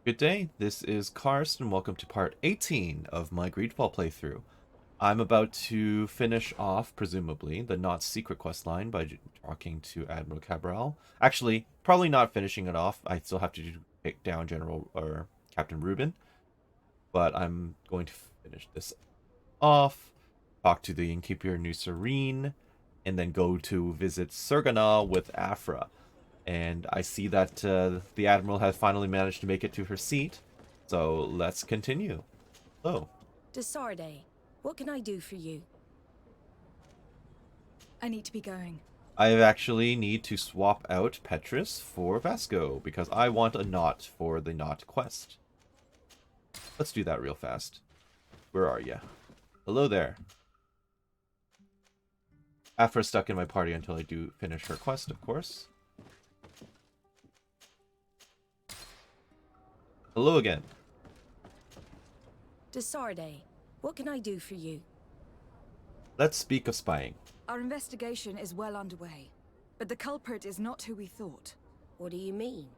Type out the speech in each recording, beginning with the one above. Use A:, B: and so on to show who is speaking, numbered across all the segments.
A: Good day, this is Karst, and welcome to part 18 of my Greedfall playthrough. I'm about to finish off, presumably, the not secret quest line by talking to Admiral Cabral. Actually, probably not finishing it off. I still have to take down General or Captain Rubin, but I'm going to finish this off, talk to the innkeeper New Serene, and then go to visit Sergana with Afra. And I see that the Admiral has finally managed to make it to her seat. So let's continue. Hello.
B: Desarde, what can I do for you?
C: I need to be going.
A: I actually need to swap out Petrus for Vasco because I want a knot for the knot quest. Let's do that real fast. Where are ya? Hello there. Afra's stuck in my party until I do finish her quest, of course. Hello again.
B: Desarde, what can I do for you?
A: Let's speak of spying.
C: Our investigation is well underway, but the culprit is not who we thought.
B: What do you mean?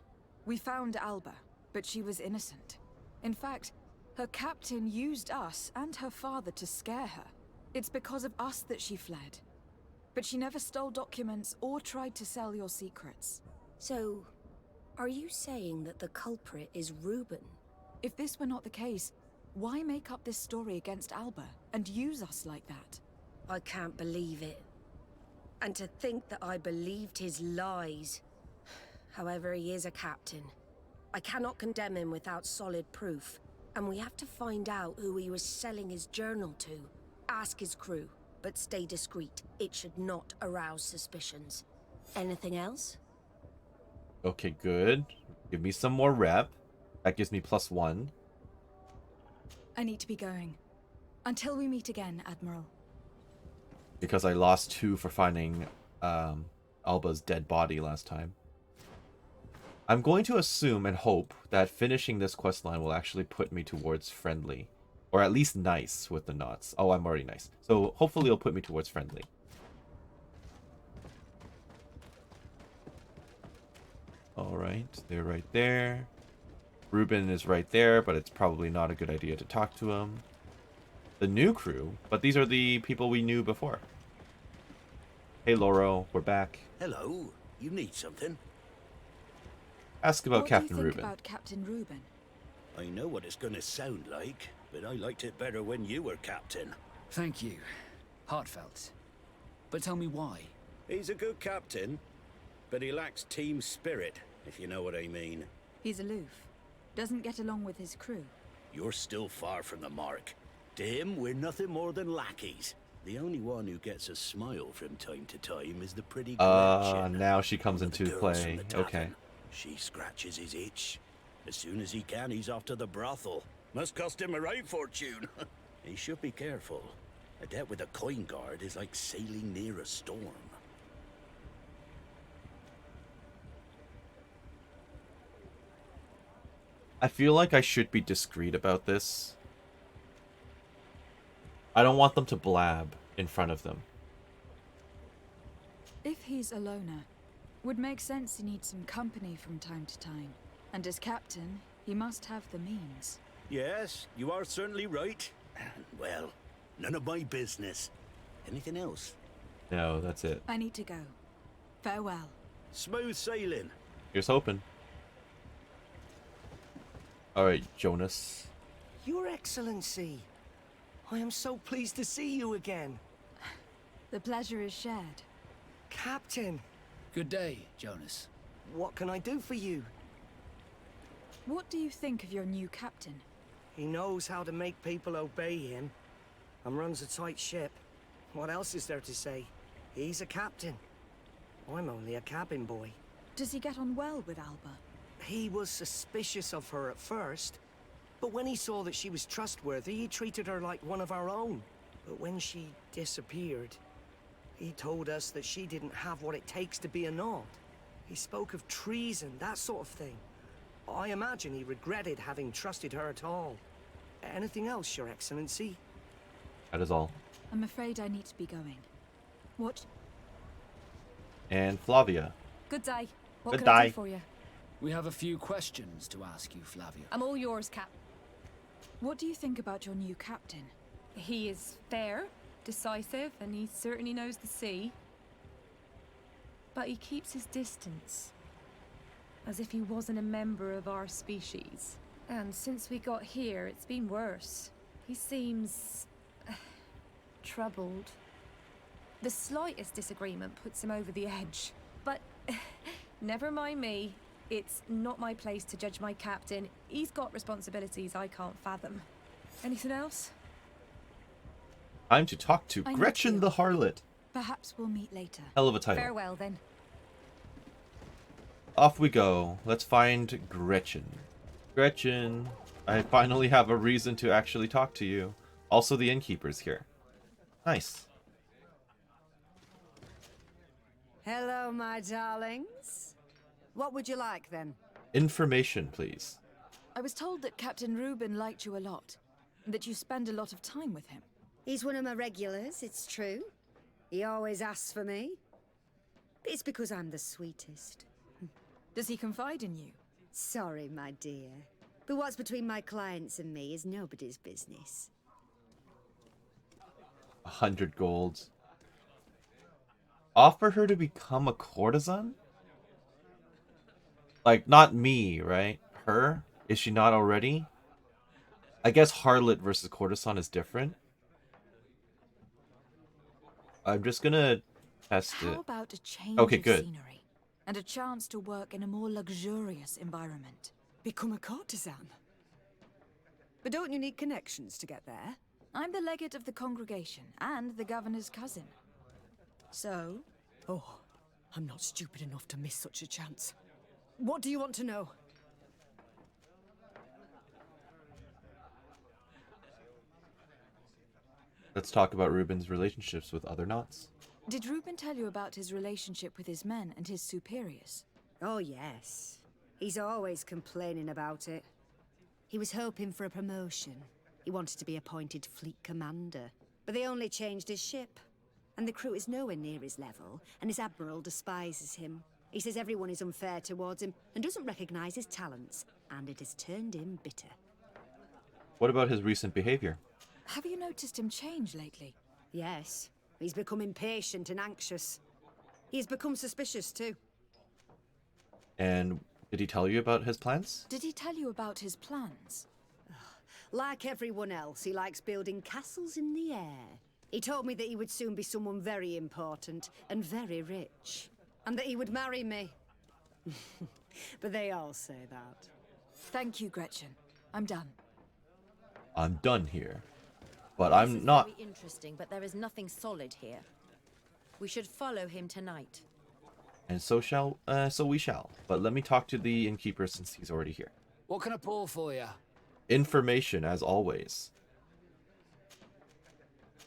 C: We found Alba, but she was innocent. In fact, her captain used us and her father to scare her. It's because of us that she fled. But she never stole documents or tried to sell your secrets.
B: So, are you saying that the culprit is Rubin?
C: If this were not the case, why make up this story against Alba and use us like that?
B: I can't believe it. And to think that I believed his lies. However, he is a captain. I cannot condemn him without solid proof. And we have to find out who he was selling his journal to. Ask his crew, but stay discreet. It should not arouse suspicions. Anything else?
A: Okay, good. Give me some more rep. That gives me +1.
C: I need to be going. Until we meet again, Admiral.
A: Because I lost 2 for finding Alba's dead body last time. I'm going to assume and hope that finishing this questline will actually put me towards friendly. Or at least nice with the knots. Oh, I'm already nice. So hopefully it'll put me towards friendly. Alright, they're right there. Rubin is right there, but it's probably not a good idea to talk to him. The new crew, but these are the people we knew before. Hey Loro, we're back.
D: Hello, you need something?
A: Ask about
C: What
A: Captain
C: do you think
A: Rubin.
C: about Captain Rubin?
D: I know what it's gonna sound like, but I liked it better when you were captain.
E: Thank you. Heartfelt. But tell me why.
D: He's a good captain, but he lacks team spirit, if you know what I mean.
C: He's aloof. Doesn't get along with his crew.
D: You're still far from the mark. To him, we're nothing more than lackeys. The only one who gets a smile from time to time is the pretty Gretchen.
A: Now she comes
D: one of the
A: into
D: girls
A: play.
D: from the
A: Okay.
D: tavern. She scratches his itch. As soon as he can, he's off to the brothel. Must cost him a right fortune. He should be careful. A debt with a coin guard is like sailing near a storm.
A: I feel like I should be discreet about this. I don't want them to blab in front of them.
C: If he's a loner, would make sense he needs some company from time to time. And as captain, he must have the means.
D: Yes, you are certainly right. Well, none of my business. Anything else?
A: No, that's it.
C: I need to go. Farewell.
D: Smooth sailing.
A: Here's hoping. Alright, Jonas.
F: Your Excellency, I am so pleased to see you again.
C: The pleasure is shared.
F: Captain,
E: Good day, Jonas.
F: what can I do for you?
C: What do you think of your new captain?
F: He knows how to make people obey him and runs a tight ship. What else is there to say? He's a captain. I'm only a cabin boy.
C: Does he get on well with Alba?
F: He was suspicious of her at first, but when he saw that she was trustworthy, he treated her like one of our own. But when she disappeared, he told us that she didn't have what it takes to be a Nod. He spoke of treason, that sort of thing. I imagine he regretted having trusted her at all. Anything else, Your Excellency?
A: That is all.
C: I'm afraid I need to be going. What?
A: And Flavia.
C: Good day. What
A: Good
C: can I
A: day.
C: do for you?
E: We have a few questions to ask you, Flavia.
G: I'm all yours, Cap.
C: What do you think about your new captain?
G: He is fair, decisive, and he certainly knows the sea. But he keeps his distance. As if he wasn't a member of our species. And since we got here, it's been worse. He seems... troubled. The slightest disagreement puts him over the edge. But never mind me. It's not my place to judge my captain. He's got responsibilities I can't fathom. Anything else?
A: Time to talk to
C: I need
A: Gretchen
C: you.
A: the Harlot.
C: Perhaps we'll meet later.
A: Hell of a title.
G: Farewell, then.
A: Off we go. Let's find Gretchen. Gretchen, I finally have a reason to actually talk to you. Also, the innkeeper's here. Nice.
H: Hello, my darlings. What would you like, then?
A: Information, please.
C: I was told that Captain Reuben liked you a lot, and that you spend a lot of time with him.
H: He's one of my regulars, it's true. He always asks for me. It's because I'm the sweetest.
C: Does he confide in you?
H: Sorry, my dear. But what's between my clients and me is nobody's business.
A: 100 golds. Offer her to become a courtesan? Like, not me, right? Her? Is she not already? I guess harlot versus courtesan is different. I'm just gonna test it.
C: How about a change
A: Okay,
C: of
A: good.
C: scenery and a chance to work in a more luxurious environment?
H: Become a courtesan? But don't you need connections to get there?
C: I'm the legate of the congregation and the governor's cousin. So,
H: Oh, I'm not stupid enough to miss such a chance. What do you want to know?
A: Let's talk about Reuben's relationships with other knots.
C: did Reuben tell you about his relationship with his men and his superiors?
H: Oh, yes. He's always complaining about it. He was hoping for a promotion. He wanted to be appointed fleet commander. But they only changed his ship. And the crew is nowhere near his level, and his admiral despises him. He says everyone is unfair towards him and doesn't recognize his talents, and it has turned him bitter.
A: What about his recent behavior?
C: Have you noticed him change lately?
H: Yes, he's become impatient and anxious. He has become suspicious too.
A: And did he tell you about his plans?
C: Did he tell you about his plans?
H: Like everyone else, he likes building castles in the air. He told me that he would soon be someone very important and very rich. And that he would marry me. But they all say that.
C: Thank you, Gretchen. I'm done.
A: I'm done here. But
I: This
A: I'm
I: is
A: not.
I: very interesting, but there is nothing solid here. We should follow him tonight.
A: And so we shall. But let me talk to the innkeeper since he's already here.
E: What can I pour for you?
A: Information, as always.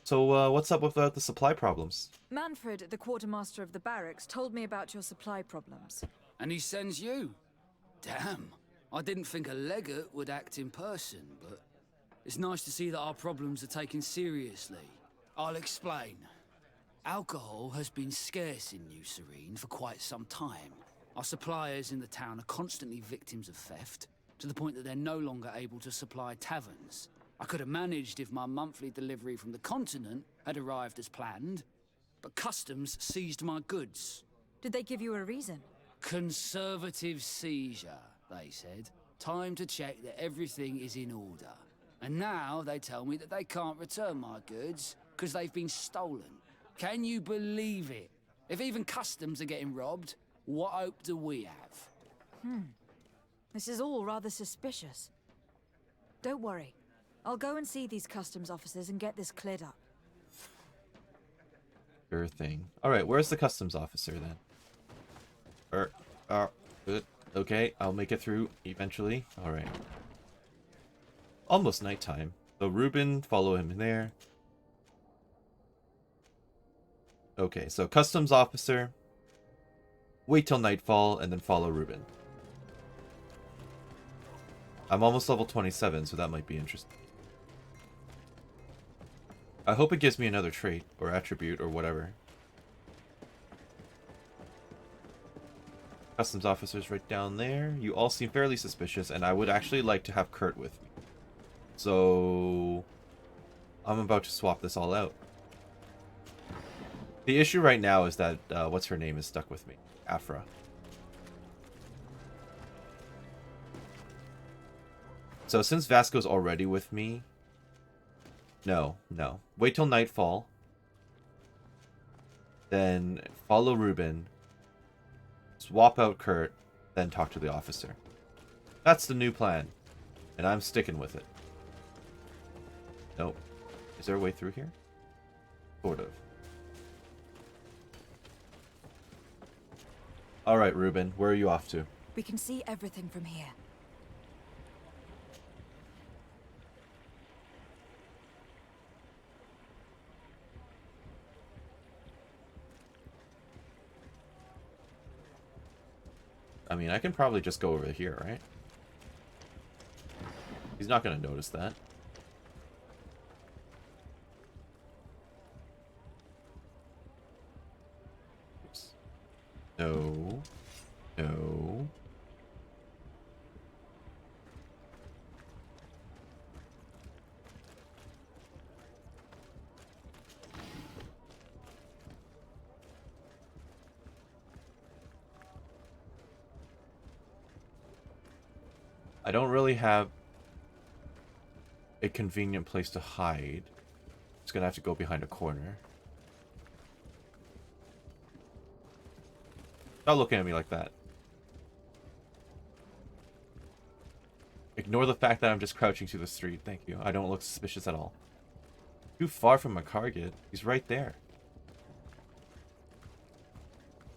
A: So, what's up with the supply problems?
C: Manfred, the quartermaster of the barracks, told me about your supply problems.
E: And he sends you? Damn. I didn't think a legate would act in person, but it's nice to see that our problems are taken seriously. I'll explain. Alcohol has been scarce in New Serene for quite some time. Our suppliers in the town are constantly victims of theft, to the point that they're no longer able to supply taverns. I could have managed if my monthly delivery from the continent had arrived as planned, but customs seized my goods.
C: Did they give you a reason?
E: Conservative seizure, they said. Time to check that everything is in order. And now they tell me that they can't return my goods because they've been stolen. Can you believe it? If even customs are getting robbed, what hope do we have?
C: This is all rather suspicious. Don't worry. I'll go and see these customs officers and get this cleared up.
A: Sure thing. Alright, where's the customs officer then? Okay, I'll make it through eventually. Alright. Almost nighttime. So Reuben, follow him in there. Okay, so customs officer. Wait till nightfall and then follow Reuben. I'm almost level 27, so that might be interesting. I hope it gives me another trait or attribute or whatever. Customs officers right down there. You all seem fairly suspicious, and I would actually like to have Kurt with me. So I'm about to swap this all out. The issue right now is that what's her name is stuck with me, Afra. So since Vasco's already with me, no. Wait till nightfall. Then follow Ruben. Swap out Kurt, then talk to the officer. That's the new plan, and I'm sticking with it. Nope. Is there a way through here? Sort of. Alright, Ruben, where are you off to?
C: We can see everything from here.
A: I mean, I can probably just go over here, right? He's not going to notice that. Oops. No. No. I don't really have a convenient place to hide. Just gonna have to go behind a corner. Stop looking at me like that. Ignore the fact that I'm just crouching through the street. Thank you. I don't look suspicious at all. Too far from my target. He's right there.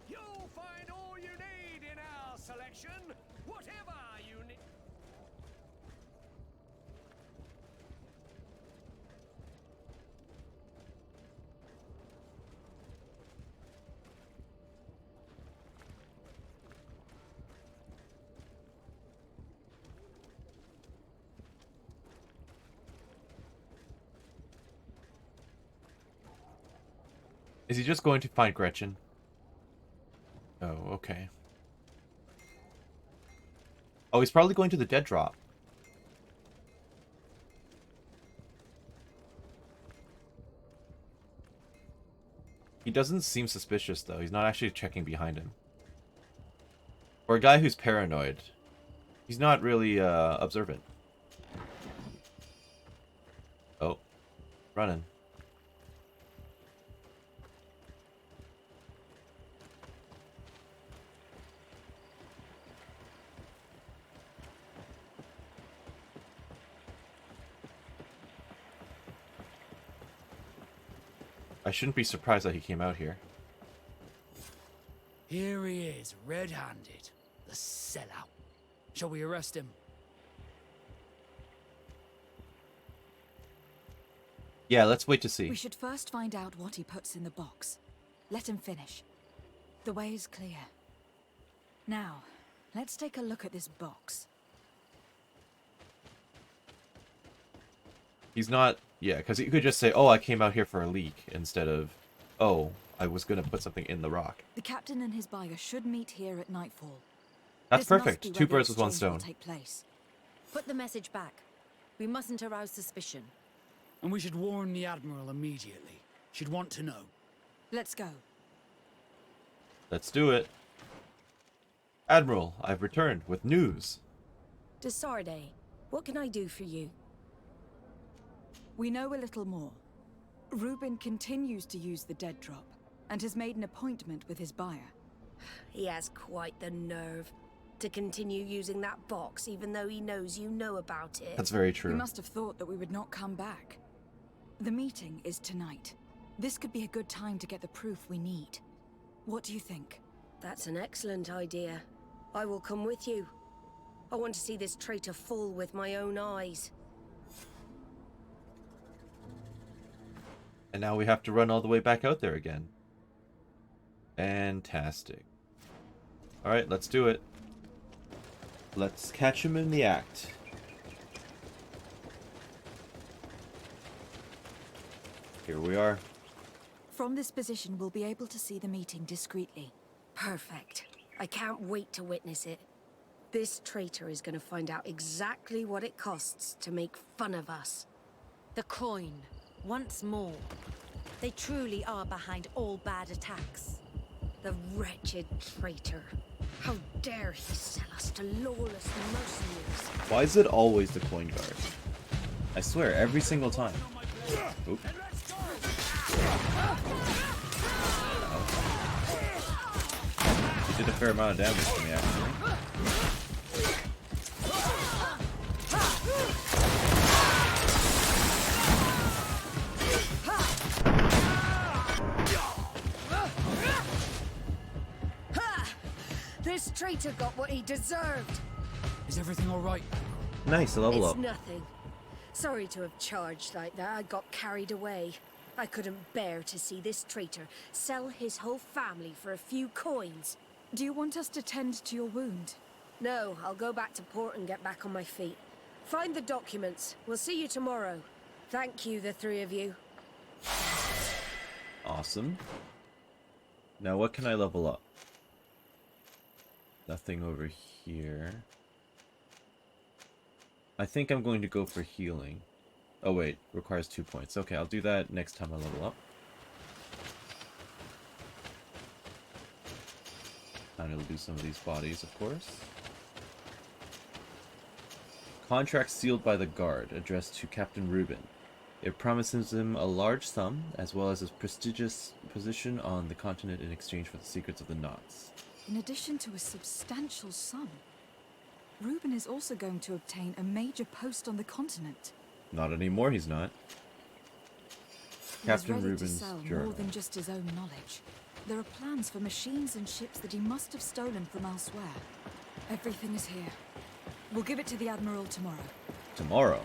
F: You'll find all you need in our selection. Whatever you need.
A: Is he just going to find Gretchen? Oh, okay. Oh, he's probably going to the dead drop. He doesn't seem suspicious, though. He's not actually checking behind him. For a guy who's paranoid, he's not really observant. Oh, running. I shouldn't be surprised that he came out here.
E: Here he is, red-handed. The sellout. Shall we arrest him?
A: Yeah, let's wait to see.
C: We should first find out what he puts in the box. Let him finish. The way is clear. Now, let's take a look at this box.
A: He's not... Yeah, because he could just say, oh, I came out here for a leak, instead of, oh, I was going to put something in the rock.
C: The captain and his buyer should meet here at nightfall.
A: That's
C: This must
A: perfect.
C: be
A: Two
C: where the
A: birds with one
C: exchange will
A: stone.
C: take place.
I: Put the message back. We mustn't arouse suspicion.
E: And we should warn the Admiral immediately. She'd want to know.
C: Let's go.
A: Let's do it. Admiral, I've returned with news.
B: Desarde, what can I do for you?
C: We know a little more. Ruben continues to use the dead drop, and has made an appointment with his buyer.
B: He has quite the nerve to continue using that box, even though he knows you know about it.
A: That's very
C: He
A: true.
C: must have thought that we would not come back. The meeting is tonight. This could be a good time to get the proof we need. What do you think?
B: That's an excellent idea. I will come with you. I want to see this traitor fall with my own eyes.
A: And now we have to run all the way back out there again. Fantastic. Alright, let's do it. Let's catch him in the act. Here we are.
C: From this position, we'll be able to see the meeting discreetly.
B: Perfect. I can't wait to witness it. This traitor is going to find out exactly what it costs to make fun of us.
I: The coin, once more. They truly are behind all bad attacks.
B: The wretched traitor. How dare he sell us to lawless mercenaries?
A: Why is it always the coin guard? I swear, every single time. Oop. He did a fair amount of damage to me, actually.
B: This traitor got what he deserved.
E: Is everything all right?
A: Nice, a level
B: It's
A: up.
B: nothing. Sorry to have charged like that. I got carried away. I couldn't bear to see this traitor sell his whole family for a few coins.
C: Do you want us to tend to your wound?
B: No, I'll go back to port and get back on my feet. Find the documents. We'll see you tomorrow. Thank you, the three of you.
A: Awesome. Now what can I level up? Nothing over here. I think I'm going to go for healing. Oh wait, requires 2 points. Okay, I'll do that next time I level up. And it'll do some of these bodies, of course. Contract sealed by the guard, addressed to Captain Reuben. It promises him a large sum, as well as a prestigious position on the continent in exchange for the secrets of the knots.
C: In addition to a substantial sum, Reuben is also going to obtain a major post on the continent.
A: Not anymore, he's not. Captain
C: He's ready
A: Reuben's
C: to sell
A: journal.
C: more than just his own knowledge. There are plans for machines and ships that he must have stolen from elsewhere. Everything is here. We'll give it to the Admiral tomorrow.
A: Tomorrow?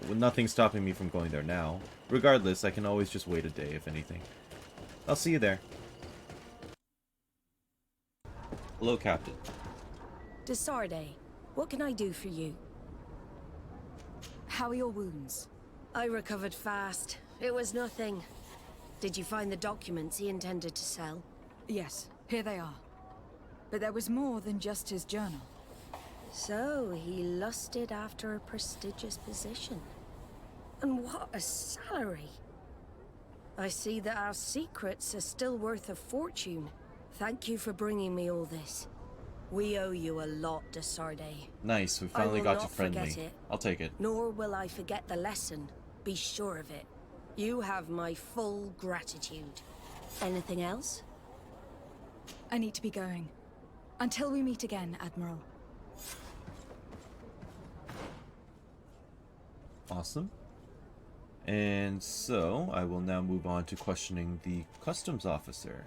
A: With nothing stopping me from going there now. Regardless, I can always just wait a day, if anything. I'll see you there. Hello, Captain.
B: Desarde, what can I do for you?
C: How are your wounds?
B: I recovered fast. It was nothing. Did you find the documents he intended to sell?
C: Yes, here they are. But there was more than just his journal.
B: So, he lusted after a prestigious position. And what a salary! I see that our secrets are still worth a fortune. Thank you for bringing me all this. We owe you a lot, Desarde.
A: Nice, we
B: I
A: finally
B: will
A: got to
B: not
A: friendly.
B: forget it.
A: I'll take it.
B: Nor will I forget the lesson. Be sure of it. You have my full gratitude. Anything else?
C: I need to be going. Until we meet again, Admiral.
A: Awesome. And so, I will now move on to questioning the customs officer.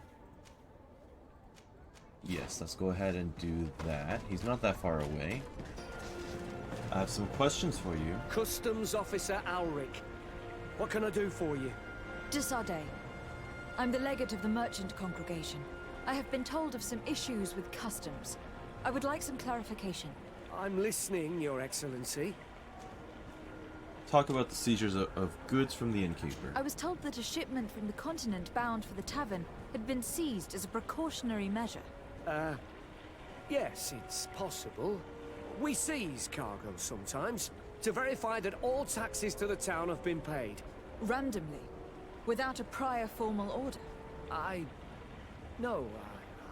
A: Yes, let's go ahead and do that. He's not that far away. I have some questions for you.
F: Customs Officer Alric. What can I do for you?
C: Desarde. I'm the legate of the merchant congregation. I have been told of some issues with customs. I would like some clarification.
F: I'm listening, Your Excellency.
A: Talk about the seizures of goods from the innkeeper.
C: I was told that a shipment from the continent bound for the tavern had been seized as a precautionary measure.
F: Yes, it's possible. We seize cargo sometimes, to verify that all taxes to the town have been paid.
C: Randomly, without a prior formal order.
F: No,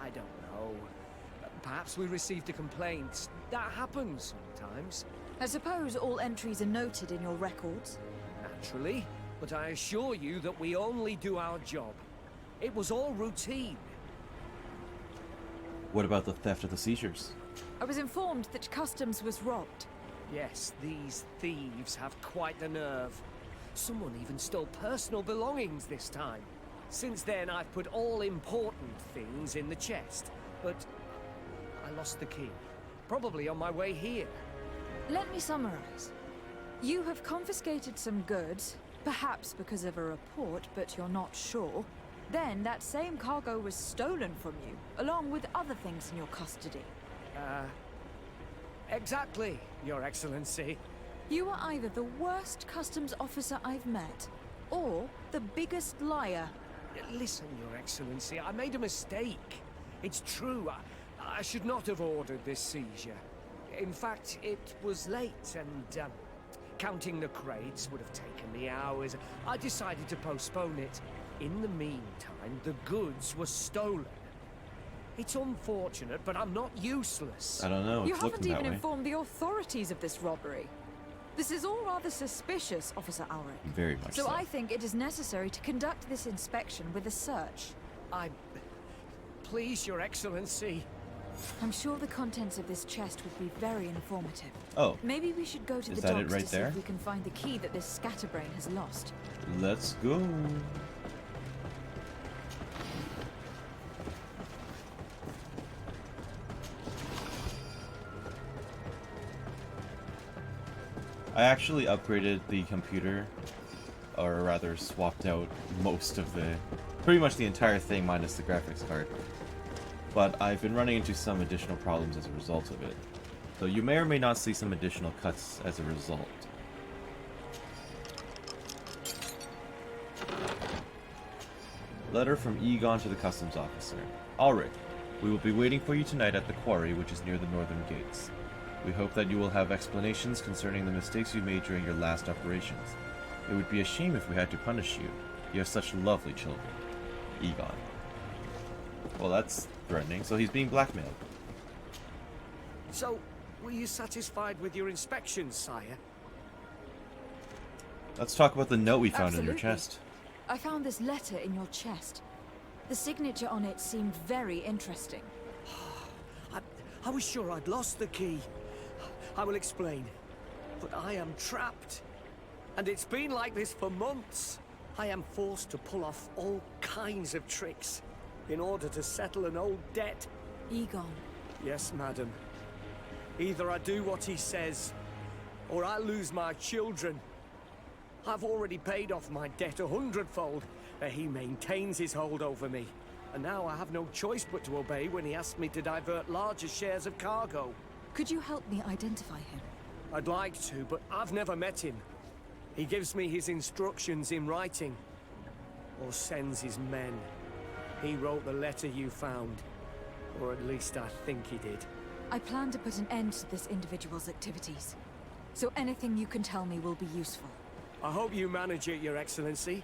F: I don't know. Perhaps we received a complaint. That happens sometimes.
C: I suppose all entries are noted in your records.
F: Naturally, but I assure you that we only do our job. It was all routine.
A: What about the theft of the seizures?
C: I was informed that customs was robbed.
F: Yes, these thieves have quite the nerve. Someone even stole personal belongings this time. Since then, I've put all important things in the chest. But I lost the key. Probably on my way here.
C: Let me summarize. You have confiscated some goods, perhaps because of a report, but you're not sure. Then that same cargo was stolen from you, along with other things in your custody.
F: Exactly, Your Excellency.
C: You are either the worst customs officer I've met, or the biggest liar.
F: Listen, Your Excellency, I made a mistake. It's true. I should not have ordered this seizure. In fact, it was late and counting the crates would have taken me hours. I decided to postpone it. In the meantime, the goods were stolen. It's unfortunate, but I'm not useless.
A: I don't know.
C: You
A: It's
C: haven't
A: looking that
C: even
A: way.
C: informed the authorities of this robbery. This is all rather suspicious, Officer Ulrich.
A: Very much so.
C: So I think it is necessary to conduct this inspection with a search.
F: Please, Your Excellency.
C: I'm sure the contents of this chest would be very informative.
A: Oh,
C: Maybe we should go to
A: is
C: the
A: that it
C: docks
A: right
C: to see
A: there?
C: if we can find the key that this scatterbrain has lost.
A: let's go. I actually upgraded the computer, or rather swapped out most of pretty much the entire thing minus the graphics card. But I've been running into some additional problems as a result of it. So you may or may not see some additional cuts as a result. Letter from Egon to the customs officer. Ulrich, we will be waiting for you tonight at the quarry which is near the northern gates. We hope that you will have explanations concerning the mistakes you made during your last operations. It would be a shame if we had to punish you. You have such lovely children. Egon. Well, that's threatening, so he's being blackmailed.
F: So, were you satisfied with your inspection, sire?
A: Let's talk about the note we found in your
C: Absolutely.
A: chest.
C: I found this letter in your chest. The signature on it seemed very interesting.
F: I was sure I'd lost the key. I will explain. But I am trapped. And it's been like this for months. I am forced to pull off all kinds of tricks in order to settle an old debt.
C: Egon,
F: Yes, madam. Either I do what he says, or I lose my children. I've already paid off my debt 100-fold, but he maintains his hold over me. And now I have no choice but to obey when he asks me to divert larger shares of cargo.
C: could you help me identify him?
F: I'd like to, but I've never met him. He gives me his instructions in writing, or sends his men. He wrote the letter you found, or at least I think he did.
C: I plan to put an end to this individual's activities. So anything you can tell me will be useful.
F: I hope you manage it, Your Excellency.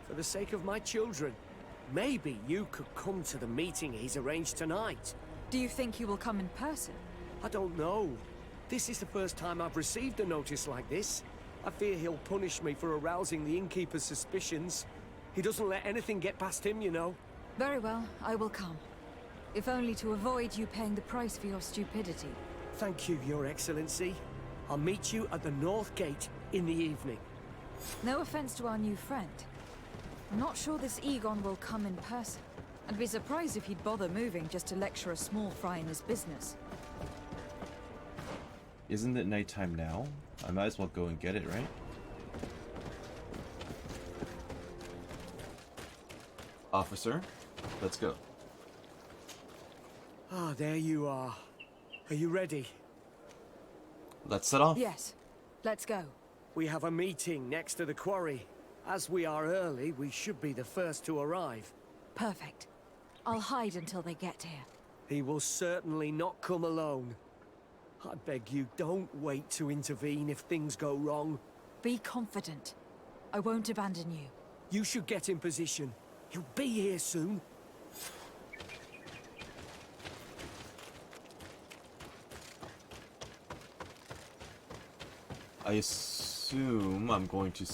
F: For the sake of my children, maybe you could come to the meeting he's arranged tonight.
C: Do you think he will come in person?
F: I don't know. This is the first time I've received a notice like this. I fear he'll punish me for arousing the innkeeper's suspicions. He doesn't let anything get past him, you know.
C: Very well, I will come. If only to avoid you paying the price for your stupidity.
F: Thank you, Your Excellency. I'll meet you at the North Gate in the evening.
C: No offense to our new friend. I'm not sure this Egon will come in person. I'd be surprised if he'd bother moving just to lecture a small fry in his business.
A: Isn't it nighttime now? I might as well go and get it, right? Officer, let's go.
F: Ah, there you are. Are you ready?
A: Let's set off.
C: Yes, let's go.
F: We have a meeting next to the quarry. As we are early, we should be the first to arrive.
C: Perfect. I'll hide until they get here.
F: He will certainly not come alone. I beg you, don't wait to intervene if things go wrong.
C: Be confident. I won't abandon you.
F: You should get in position. He'll be here soon.
A: I assume I'm going to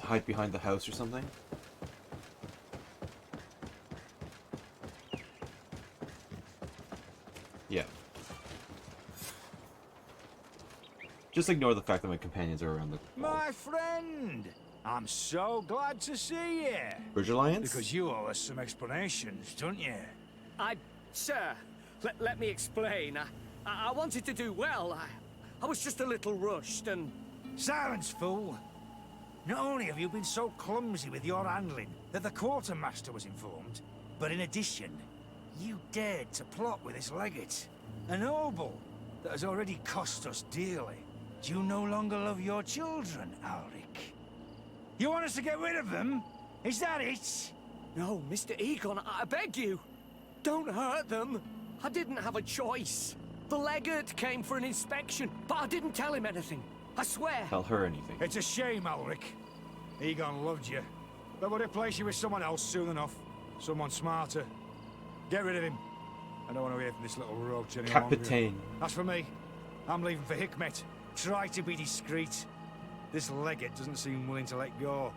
A: hide behind the house or something. Yeah. Just ignore the fact that my companions are around the wall.
J: My friend! I'm so glad to see you.
A: Bridge Alliance?
J: Because you owe us some explanations, don't you?
F: Sir, let me explain. I wanted to do well. I was just a little rushed and...
J: Silence, fool! Not only have you been so clumsy with your handling that the quartermaster was informed, but in addition, you dared to plot with this legate. A noble that has already cost us dearly. Do you no longer love your children, Ulrich? You want us to get rid of them? Is that it?
F: No, Mr. Egon, I beg you. Don't hurt them. I didn't have a choice. The legate came for an inspection, but I didn't tell him anything. I swear.
A: Tell her anything.
J: It's a shame, Ulrich. Egon loved you, but would replace you with someone else soon enough. Someone smarter. Get rid of him. I don't want to hear from this little roach any longer.
A: Captain.
J: As for me, I'm leaving for Hikmet. Try to be discreet. This legate doesn't seem willing to let go.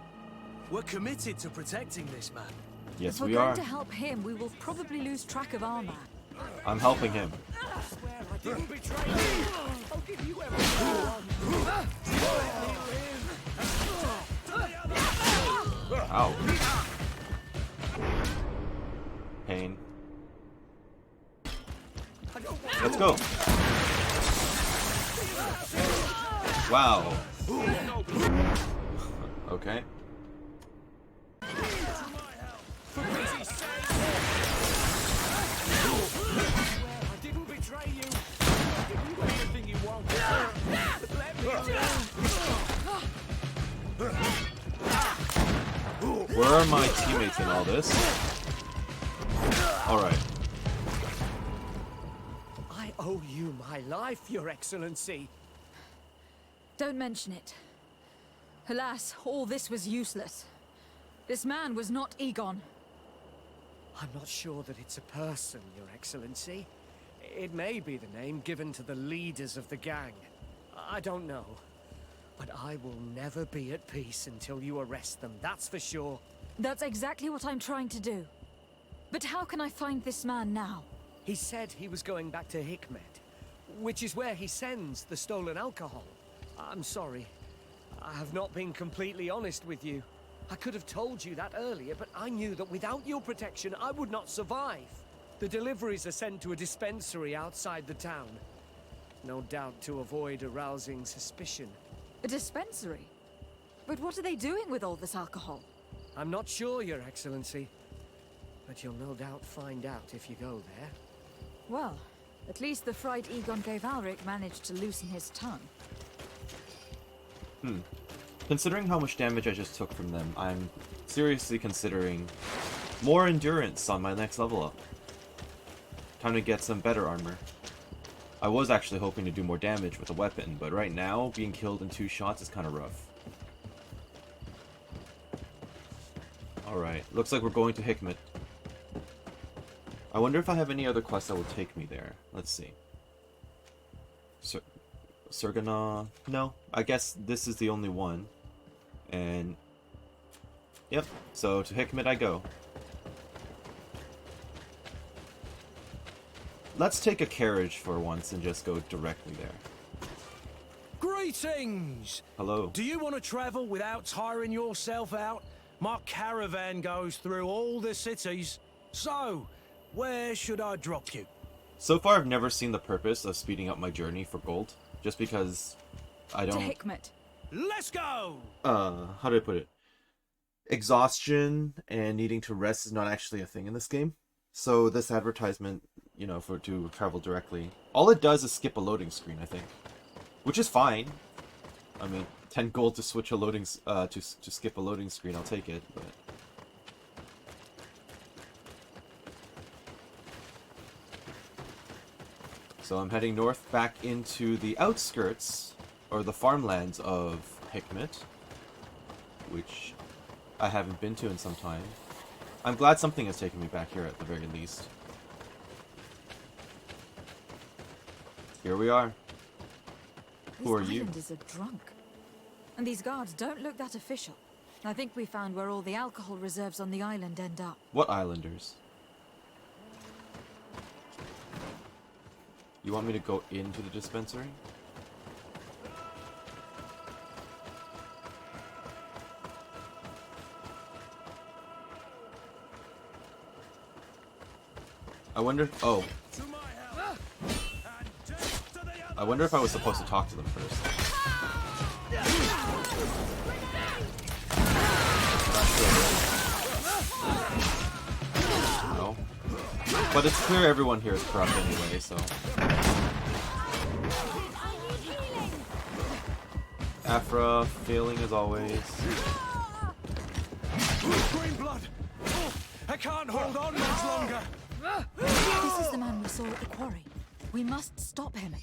K: We're committed to protecting this man.
A: Yes,
C: If we're
A: we
C: going
A: are.
C: to help him, we will probably lose track of our man.
A: I'm helping him.
F: I swear I didn't betray you. I'll give you everything you want.
A: Ow. Pain. Let's go. Wow. Okay.
F: I didn't betray you. I'll give you everything you want. Let me alone.
A: Where are my teammates in all this? Alright.
F: I owe you my life, Your Excellency.
C: Don't mention it. Alas, all this was useless. This man was not Egon.
F: I'm not sure that it's a person, Your Excellency. It may be the name given to the leaders of the gang. I don't know. But I will never be at peace until you arrest them, that's for sure.
C: That's exactly what I'm trying to do. But how can I find this man now?
F: He said he was going back to Hikmet, which is where he sends the stolen alcohol. I'm sorry. I have not been completely honest with you. I could have told you that earlier, but I knew that without your protection, I would not survive. The deliveries are sent to a dispensary outside the town. No doubt to avoid arousing suspicion.
C: A dispensary? But what are they doing with all this alcohol?
F: I'm not sure, Your Excellency. But you'll no doubt find out if you go there.
C: Well, at least the fright Egon gave Alric managed to loosen his tongue.
A: Considering how much damage I just took from them, I'm seriously considering more endurance on my next level up. Time to get some better armor. I was actually hoping to do more damage with a weapon, but right now, being killed in 2 shots is kind of rough. Alright, looks like we're going to Hikmet. I wonder if I have any other quests that will take me there. Let's see. Sergana? No, I guess this is the only one. And... yep, so to Hikmet I go. Let's take a carriage for once and just go directly there.
K: Greetings!
A: Hello.
K: Do you want to travel without tiring yourself out? My caravan goes through all the cities. So, where should I drop you?
A: So far I've never seen the purpose of speeding up my journey for gold. Just because I don't...
C: To Hikmet.
K: Let's go!
A: How do I put it? Exhaustion and needing to rest is not actually a thing in this game. So this advertisement, you know, to travel directly, all it does is skip a loading screen, I think. Which is fine. I mean, 10 gold to switch a loading, to skip a loading screen, I'll take it, but... So I'm heading north back into the outskirts, or the farmlands of Hikmet, which I haven't been to in some time. I'm glad something has taken me back here at the very least. Here we are. Who are you?
C: These islanders are drunk. And these guards don't look that official. I think we found where all the alcohol reserves on the island end up.
A: What islanders? You want me to go into the dispensary? I wonder... oh. I wonder if I was supposed to talk to them first. No. But it's clear everyone here is corrupt anyway, so... Afra, failing as always.
K: Green blood! I can't hold on much longer.
C: This is the man we saw at the quarry. We must stop him.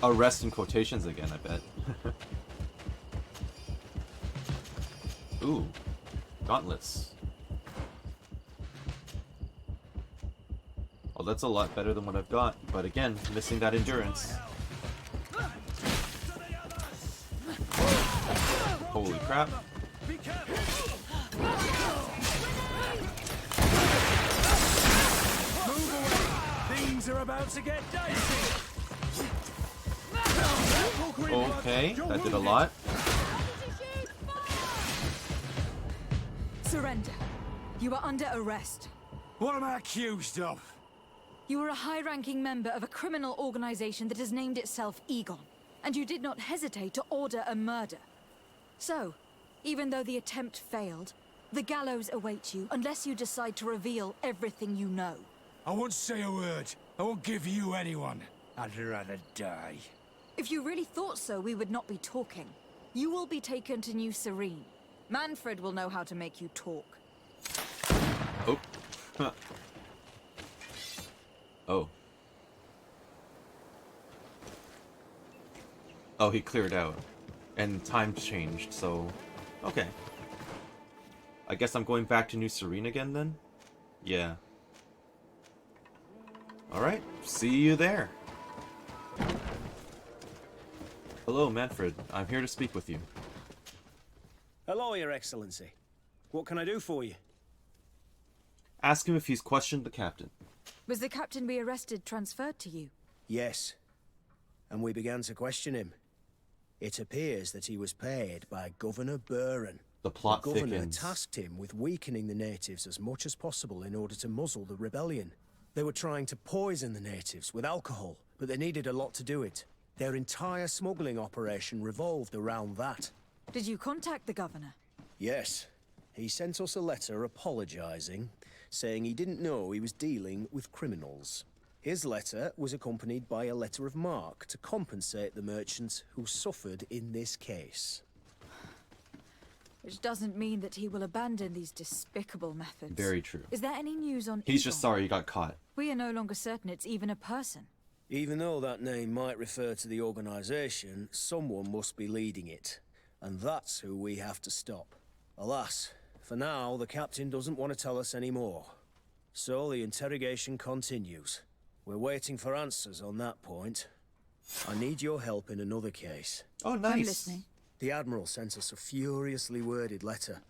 A: Arrest in quotations again, I bet. Ooh. Gauntlets. Well, that's a lot better than what I've got, but again, missing that endurance. Holy crap.
K: Move away. Things are about to get dicey.
A: Okay, that did a lot.
C: Surrender. You are under arrest.
K: What am I accused of?
C: You are a high-ranking member of a criminal organization that has named itself Egon, and you did not hesitate to order a murder. So, even though the attempt failed, the gallows awaits you unless you decide to reveal everything you know.
J: I won't say a word. I won't give you anyone. I'd rather die.
C: If you really thought so, we would not be talking. You will be taken to New Serene. Manfred will know how to make you talk.
A: Oh. Huh. Oh. Oh, he cleared out. And time changed, so... Okay. I guess I'm going back to New Serene again, then? Yeah. Alright, see you there. Hello, Manfred. I'm here to speak with you.
L: Hello, Your Excellency. What can I do for you?
A: Ask him if he's questioned the captain.
C: Was the captain we arrested transferred to you?
L: Yes. And we began to question him. It appears that he was paid by Governor Buren.
A: The plot
L: The governor
A: thickens.
L: tasked him with weakening the natives as much as possible in order to muzzle the rebellion. They were trying to poison the natives with alcohol, but they needed a lot to do it. Their entire smuggling operation revolved around that.
C: Did you contact the governor?
L: Yes. He sent us a letter apologizing, saying he didn't know he was dealing with criminals. His letter was accompanied by a letter of marque to compensate the merchants who suffered in this case.
C: Which doesn't mean that he will abandon these despicable methods.
A: Very true.
C: Is there any news on
A: He's
C: Egon?
A: just sorry he got caught.
C: We are no longer certain it's even a person.
L: Even though that name might refer to the organization, someone must be leading it. And that's who we have to stop. Alas, for now, the captain doesn't want to tell us any more. So the interrogation continues. We're waiting for answers on that point. I need your help in another case.
A: Oh, nice.
C: I'm listening.
L: The Admiral sent us a furiously worded letter.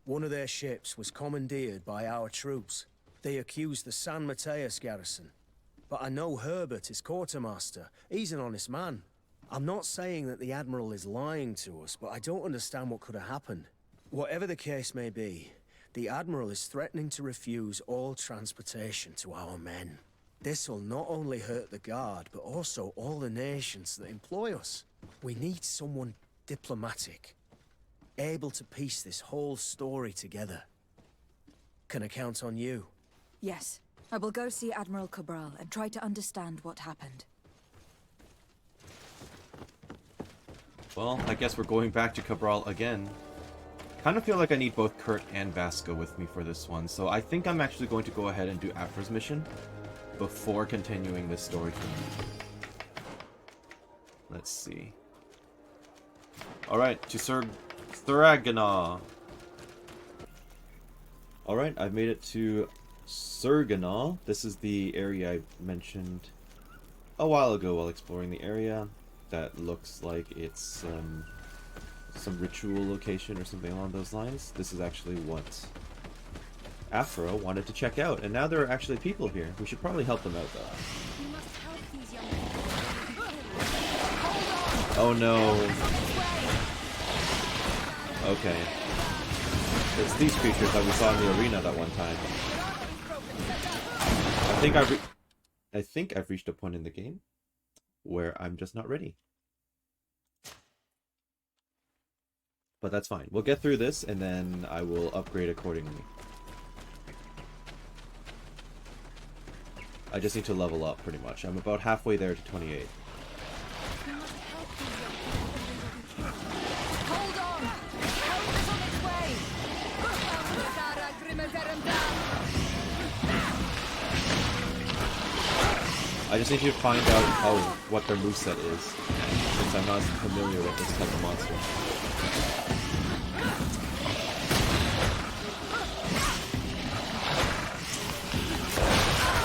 L: One of their ships was commandeered by our troops. They accused the San Mateus garrison. But I know Herbert is quartermaster. He's an honest man. I'm not saying that the Admiral is lying to us, but I don't understand what could have happened. Whatever the case may be, the Admiral is threatening to refuse all transportation to our men. This will not only hurt the Guard, but also all the nations that employ us. We need someone diplomatic, able to piece this whole story together. Can I count on you?
C: Yes. I will go see Admiral Cabral and try to understand what happened.
A: Well, I guess we're going back to Cabral again. Kind of feel like I need both Kurt and Vasco with me for this one, so I think I'm actually going to go ahead and do Afra's mission before continuing this story for me. Let's see. Alright, to Thuragana. Alright, I've made it to Surganal. This is the area I mentioned a while ago while exploring the area. That looks like it's some ritual location or something along those lines. This is actually what Afra wanted to check out, and now there are actually people here. We should probably help them out though.
I: We must help these young people.
A: Oh no. Okay. It's these creatures that we saw in the arena that one time. I think I've reached a point in the game where I'm just not ready. But that's fine. We'll get through this and then I will upgrade accordingly. I just need to level up pretty much. I'm about halfway there to 28.
C: Hold on! Help is on its way!
A: I just need to find out what their moveset is, since I'm not familiar with this type of monster.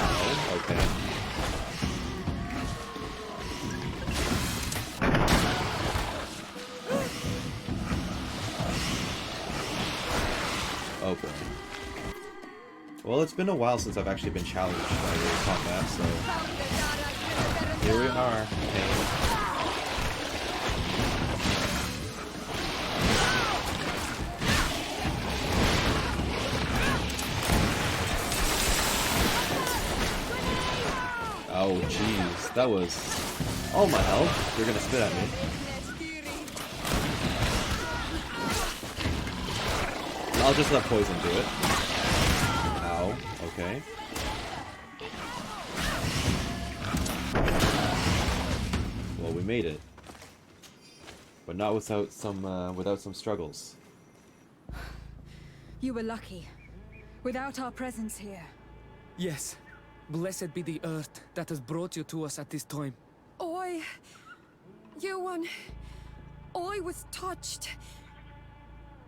A: Oh, okay. Oh boy. Well, it's been a while since I've actually been challenged by real combat, so here we are. Okay. Oh jeez, that was all my health. You're gonna spit at me. I'll just let poison do it. Ow. Okay. Well, we made it, but not without some struggles.
C: You were lucky. Without our presence here.
M: Yes. Blessed be the earth that has brought you to us at this time.
B: Ewan, I was touched.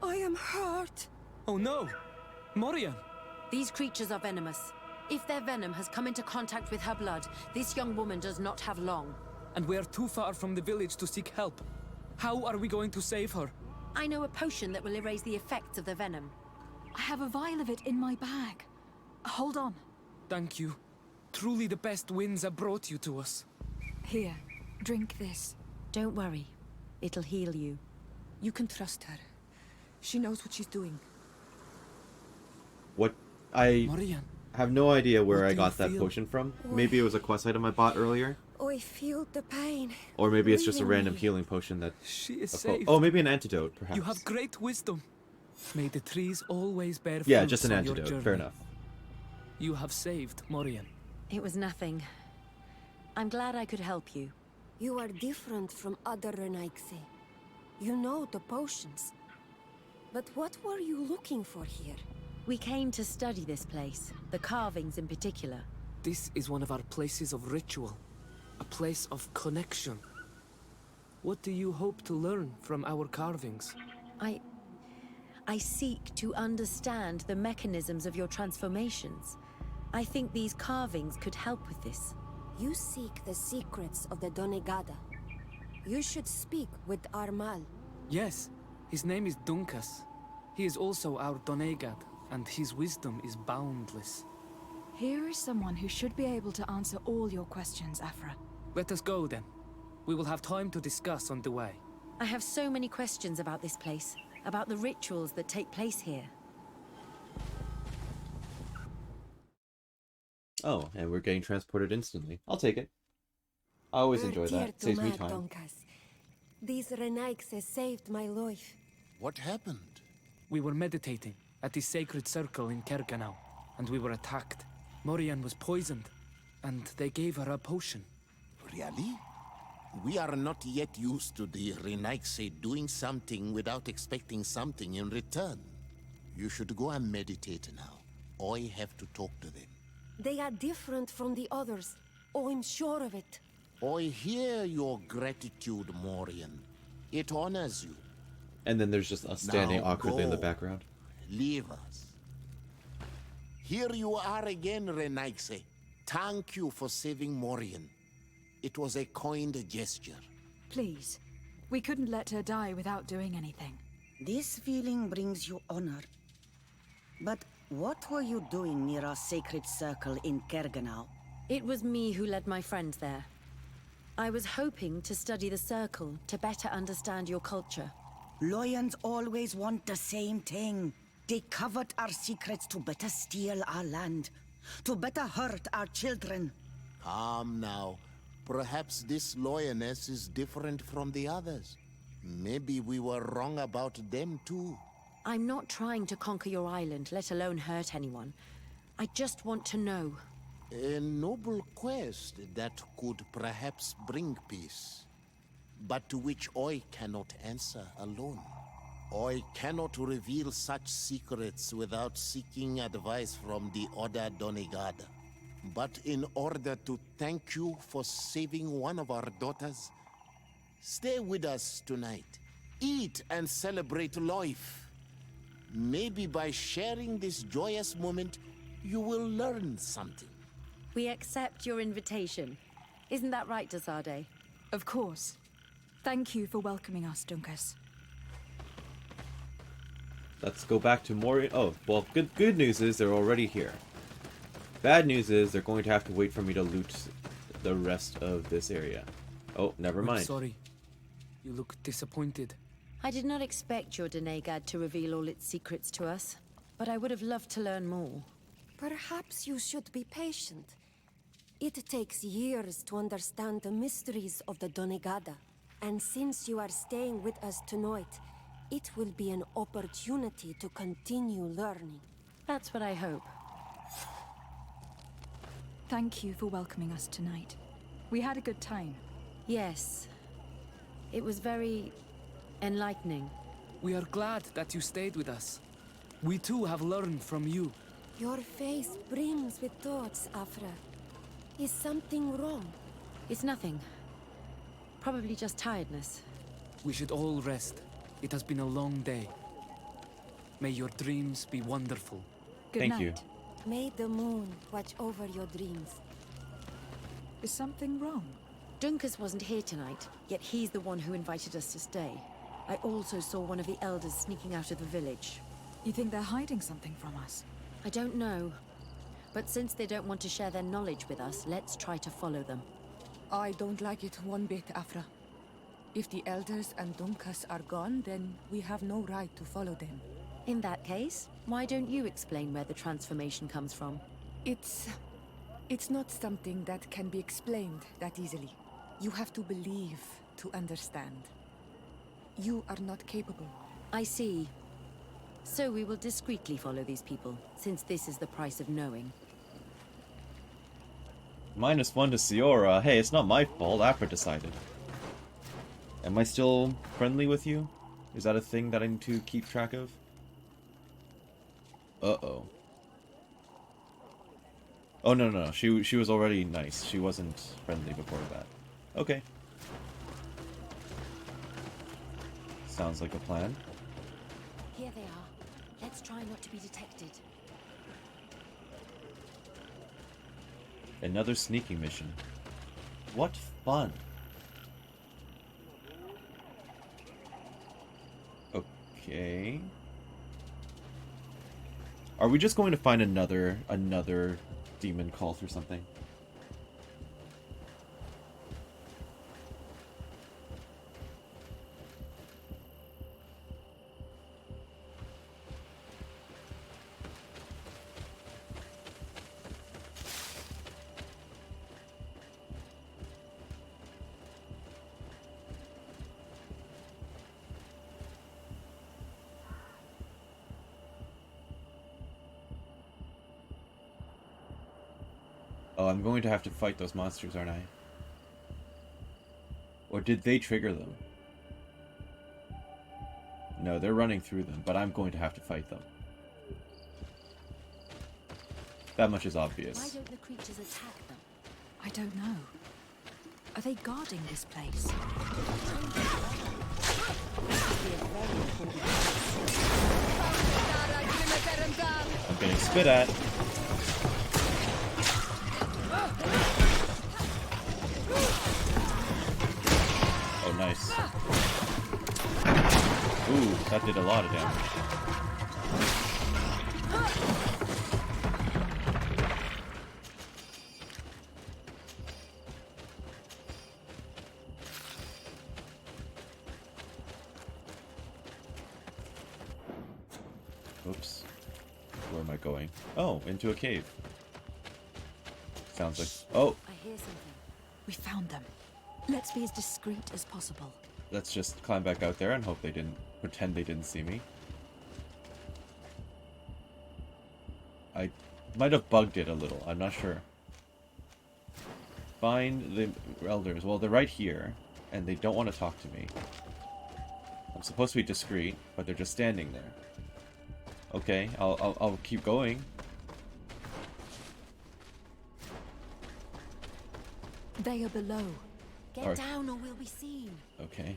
B: I am hurt.
M: Oh no! Morian!
I: These creatures are venomous. If their venom has come into contact with her blood, this young woman does not have long.
M: And we are too far from the village to seek help. How are we going to save her?
I: I know a potion that will erase the effects of the venom.
C: I have a vial of it in my bag. Hold on.
M: Thank you. Truly the best winds have brought you to us.
C: Here, drink this.
I: Don't worry. It'll heal you.
B: You can trust her. She knows what she's doing.
A: What I
M: Morian,
A: have no idea where
M: what
A: I
M: do
A: got
M: you
A: that
M: feel?
A: potion from. Maybe it was a quest item I bought earlier.
B: I feel the pain.
A: Or maybe it's just a
B: leaving
A: random
B: me.
A: healing potion that...
M: she is saved.
A: Oh, maybe an antidote, perhaps.
M: You have great wisdom. May the trees always bear fruits.
A: Yeah, just an
M: on your
A: antidote.
M: journey.
A: Fair enough.
M: You have saved Morian.
I: It was nothing. I'm glad I could help you.
B: You are different from other Renaigse. You know the potions. But what were you looking for here?
I: We came to study this place, the carvings in particular.
M: This is one of our places of ritual. A place of connection. What do you hope to learn from our carvings?
I: I seek to understand the mechanisms of your transformations. I think these carvings could help with this.
B: You seek the secrets of the Donegada. You should speak with Armal.
M: Yes, his name is Dunkas. He is also our Donegad, and his wisdom is boundless.
C: Here is someone who should be able to answer all your questions, Afra.
M: Let us go then. We will have time to discuss on the way.
I: I have so many questions about this place, about the rituals that take place here.
A: Oh, and we're getting transported instantly. I'll take it. I always enjoy that. Saves me time.
B: These Renaigse saved my life.
N: What happened?
M: We were meditating at the sacred circle in Kerganau, and we were attacked. Morian was poisoned, and they gave her a potion.
N: Really? We are not yet used to the Renaigse doing something without expecting something in return. You should go and meditate now. I have to talk to them.
B: They are different from the others. Oh, I'm sure of it.
N: I hear your gratitude, Morian. It honors you.
A: And then there's just us standing
N: Now
A: awkwardly in the
N: go.
A: background.
N: Leave us. Here you are again, Renaigse. Thank you for saving Morian. It was a kind gesture.
C: Please. We couldn't let her die without doing anything.
O: This feeling brings you honor. But what were you doing near our sacred circle in Kerganau?
I: It was me who led my friends there. I was hoping to study the circle to better understand your culture.
O: Lions always want the same thing. They covet our secrets to better steal our land, to better hurt our children.
N: Calm now. Perhaps this lioness is different from the others. Maybe we were wrong about them too.
I: I'm not trying to conquer your island, let alone hurt anyone. I just want to know.
N: A noble quest that could perhaps bring peace, but to which I cannot answer alone. I cannot reveal such secrets without seeking advice from the Ordo Donegada. But in order to thank you for saving one of our daughters, stay with us tonight. Eat and celebrate life. Maybe by sharing this joyous moment, you will learn something.
I: We accept your invitation. Isn't that right, Desade?
C: Of course. Thank you for welcoming us, Dunkus.
A: Let's go back to more. Oh, well, good news is they're already here. Bad news is they're going to have to wait for me to loot the rest of this area. Oh, never mind.
M: I'm sorry. You look disappointed.
I: I did not expect your Denegad to reveal all its secrets to us, but I would have loved to learn more.
B: Perhaps you should be patient. It takes years to understand the mysteries of the Donegada. And since you are staying with us tonight, it will be an opportunity to continue learning.
I: That's what I hope.
C: Thank you for welcoming us tonight. We had a good time.
I: Yes. It was very enlightening.
M: We are glad that you stayed with us. We too have learned from you.
B: Your face brims with thoughts, Afra. Is something wrong?
I: It's nothing. Probably just tiredness.
M: We should all rest. It has been a long day. May your dreams be wonderful.
B: Good night. You. May the moon watch over your dreams.
C: Is something wrong?
I: Dunkus wasn't here tonight, yet he's the one who invited us to stay. I also saw one of the elders sneaking out of the village.
C: You think they're hiding something from us?
I: I don't know. But since they don't want to share their knowledge with us, let's try to follow them.
P: I don't like it one bit, Afra. If the elders and Dunkus are gone, then we have no right to follow them.
I: In that case, why don't you explain where the transformation comes from?
P: It's not something that can be explained that easily. You have to believe to understand. You are not capable.
I: I see. So we will discreetly follow these people, since this is the price of knowing.
A: -1 to Siora. Hey, it's not my fault. Afra decided. Am I still friendly with you? Is that a thing that I need to keep track of? Uh-oh. Oh, no. She was already nice. She wasn't friendly before that. Okay. Sounds like a plan.
I: Here they are. Let's try not to be detected.
A: Another sneaking mission. What fun. Okay. Are we just going to find another demon cult or something? Oh, I'm going to have to fight those monsters, aren't I? Or did they trigger them? No, they're running through them, but I'm going to have to fight them. That much is obvious.
I: Why don't the creatures attack them?
C: I don't know. Are they guarding this place?
A: I'm getting spit at. Oh, nice. Ooh, that did a lot of damage. Oops. Where am I going? Oh, into a cave. Sounds like... Oh!
C: I hear something. We found them. Let's be as discreet as possible.
A: Let's just climb back out there and hope they didn't... pretend they didn't see me. I might have bugged it a little. I'm not sure. Find the elders. Well, they're right here, and they don't want to talk to me. I'm supposed to be discreet, but they're just standing there. Okay, I'll keep going.
C: They are below.
I: Get down or we'll be seen.
A: Okay.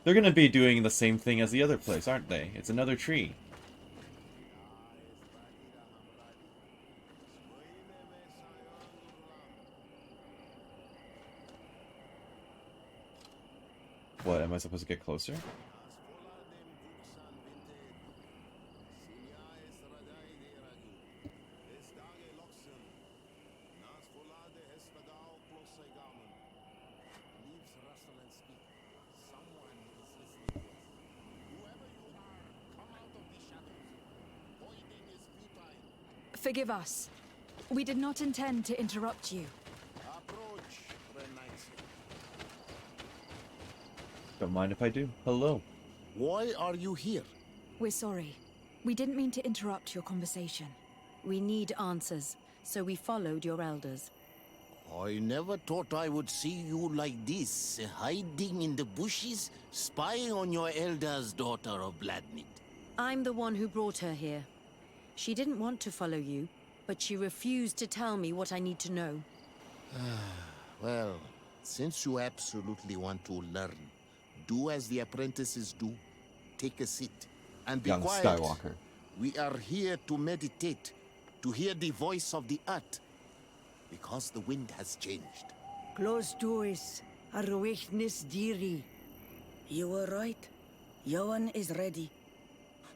A: They're gonna be doing the same thing as the other place, aren't they? It's another tree. What, am I supposed to get closer?
C: Forgive us. We did not intend to interrupt you.
A: Don't mind if I do. Hello.
N: Why are you here?
C: We're sorry. We didn't mean to interrupt your conversation.
I: We need answers, so we followed your elders.
N: I never thought I would see you like this, hiding in the bushes, spying on your elder's daughter of Bladnid.
I: I'm the one who brought her here. She didn't want to follow you, but she refused to tell me what I need to know.
N: Well, since you absolutely want to learn, do as the apprentices do. Take a seat and be
A: Young
N: quiet.
A: Skywalker.
N: We are here to meditate, to hear the voice of the earth, because the wind has changed.
O: Close doors, Arwechnis Diri. You were right. Johan is ready.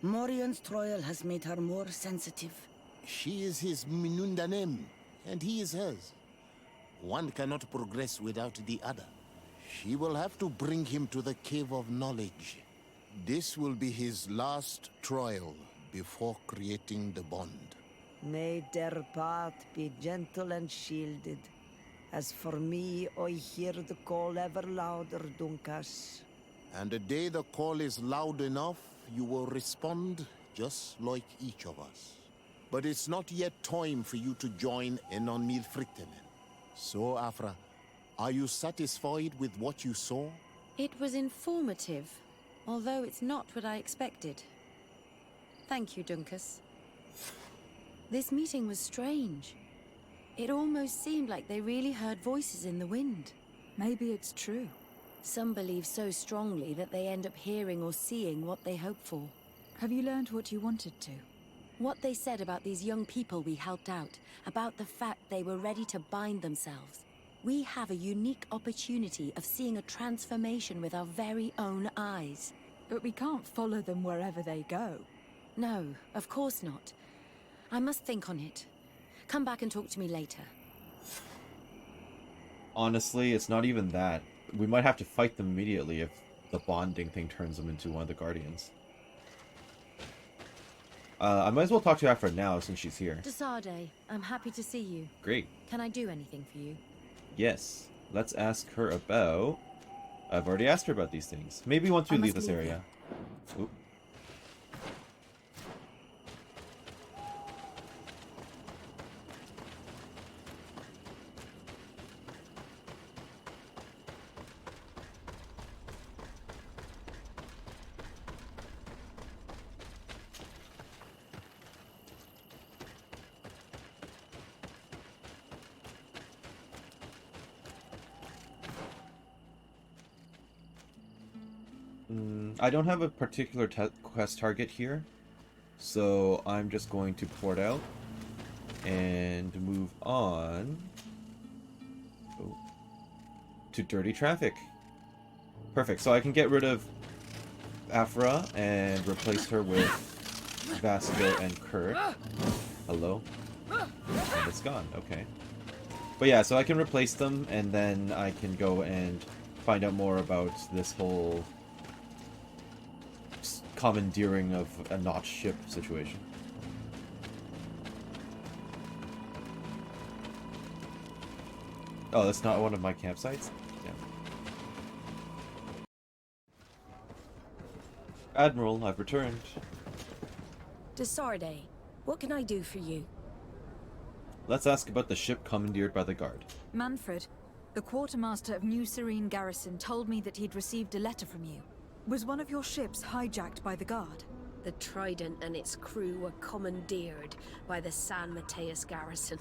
O: Morian's trial has made her more sensitive.
N: She is his Minundanem, and he is hers. One cannot progress without the other. She will have to bring him to the Cave of Knowledge. This will be his last trial before creating the bond.
O: May their path be gentle and shielded. As for me, I hear the call ever louder, Dunkas.
N: And the day the call is loud enough, you will respond just like each of us. But it's not yet time for you to join in on Milfrichtemen. So, Afra, are you satisfied with what you saw?
I: It was informative, although it's not what I expected. Thank you, Dunkus. This meeting was strange. It almost seemed like they really heard voices in the wind.
C: Maybe it's true.
I: Some believe so strongly that they end up hearing or seeing what they hope for.
C: Have you learned what you wanted to?
I: What they said about these young people we helped out, about the fact they were ready to bind themselves. We have a unique opportunity of seeing a transformation with our very own eyes.
C: But we can't follow them wherever they go.
I: No, of course not. I must think on it. Come back and talk to me later.
A: Honestly, it's not even that. We might have to fight them immediately if the bonding thing turns them into one of the Guardians. I might as well talk to Afra now since she's here.
I: Desarde, I'm happy to see you.
A: Great.
I: Can I do anything for you?
A: Yes. Let's ask her about... I've already asked her about these things. Maybe once we leave this area. Oop. I don't have a particular quest target here, so I'm just going to port out and move on to Dirty Traffic. Perfect, so I can get rid of Afra and replace her with Vasco and Kurt. Hello? And it's gone, okay. But yeah, so I can replace them, and then I can go and find out more about this whole commandeering of a notch ship situation. Oh, that's not one of my campsites? Yeah. Admiral, I've returned.
B: Desarde, what can I do for you?
A: Let's ask about the ship commandeered by the guard.
C: Manfred, the quartermaster of New Serene Garrison told me that he'd received a letter from you. Was one of your ships hijacked by the guard?
B: The Trident and its crew were commandeered by the San Mateus garrison.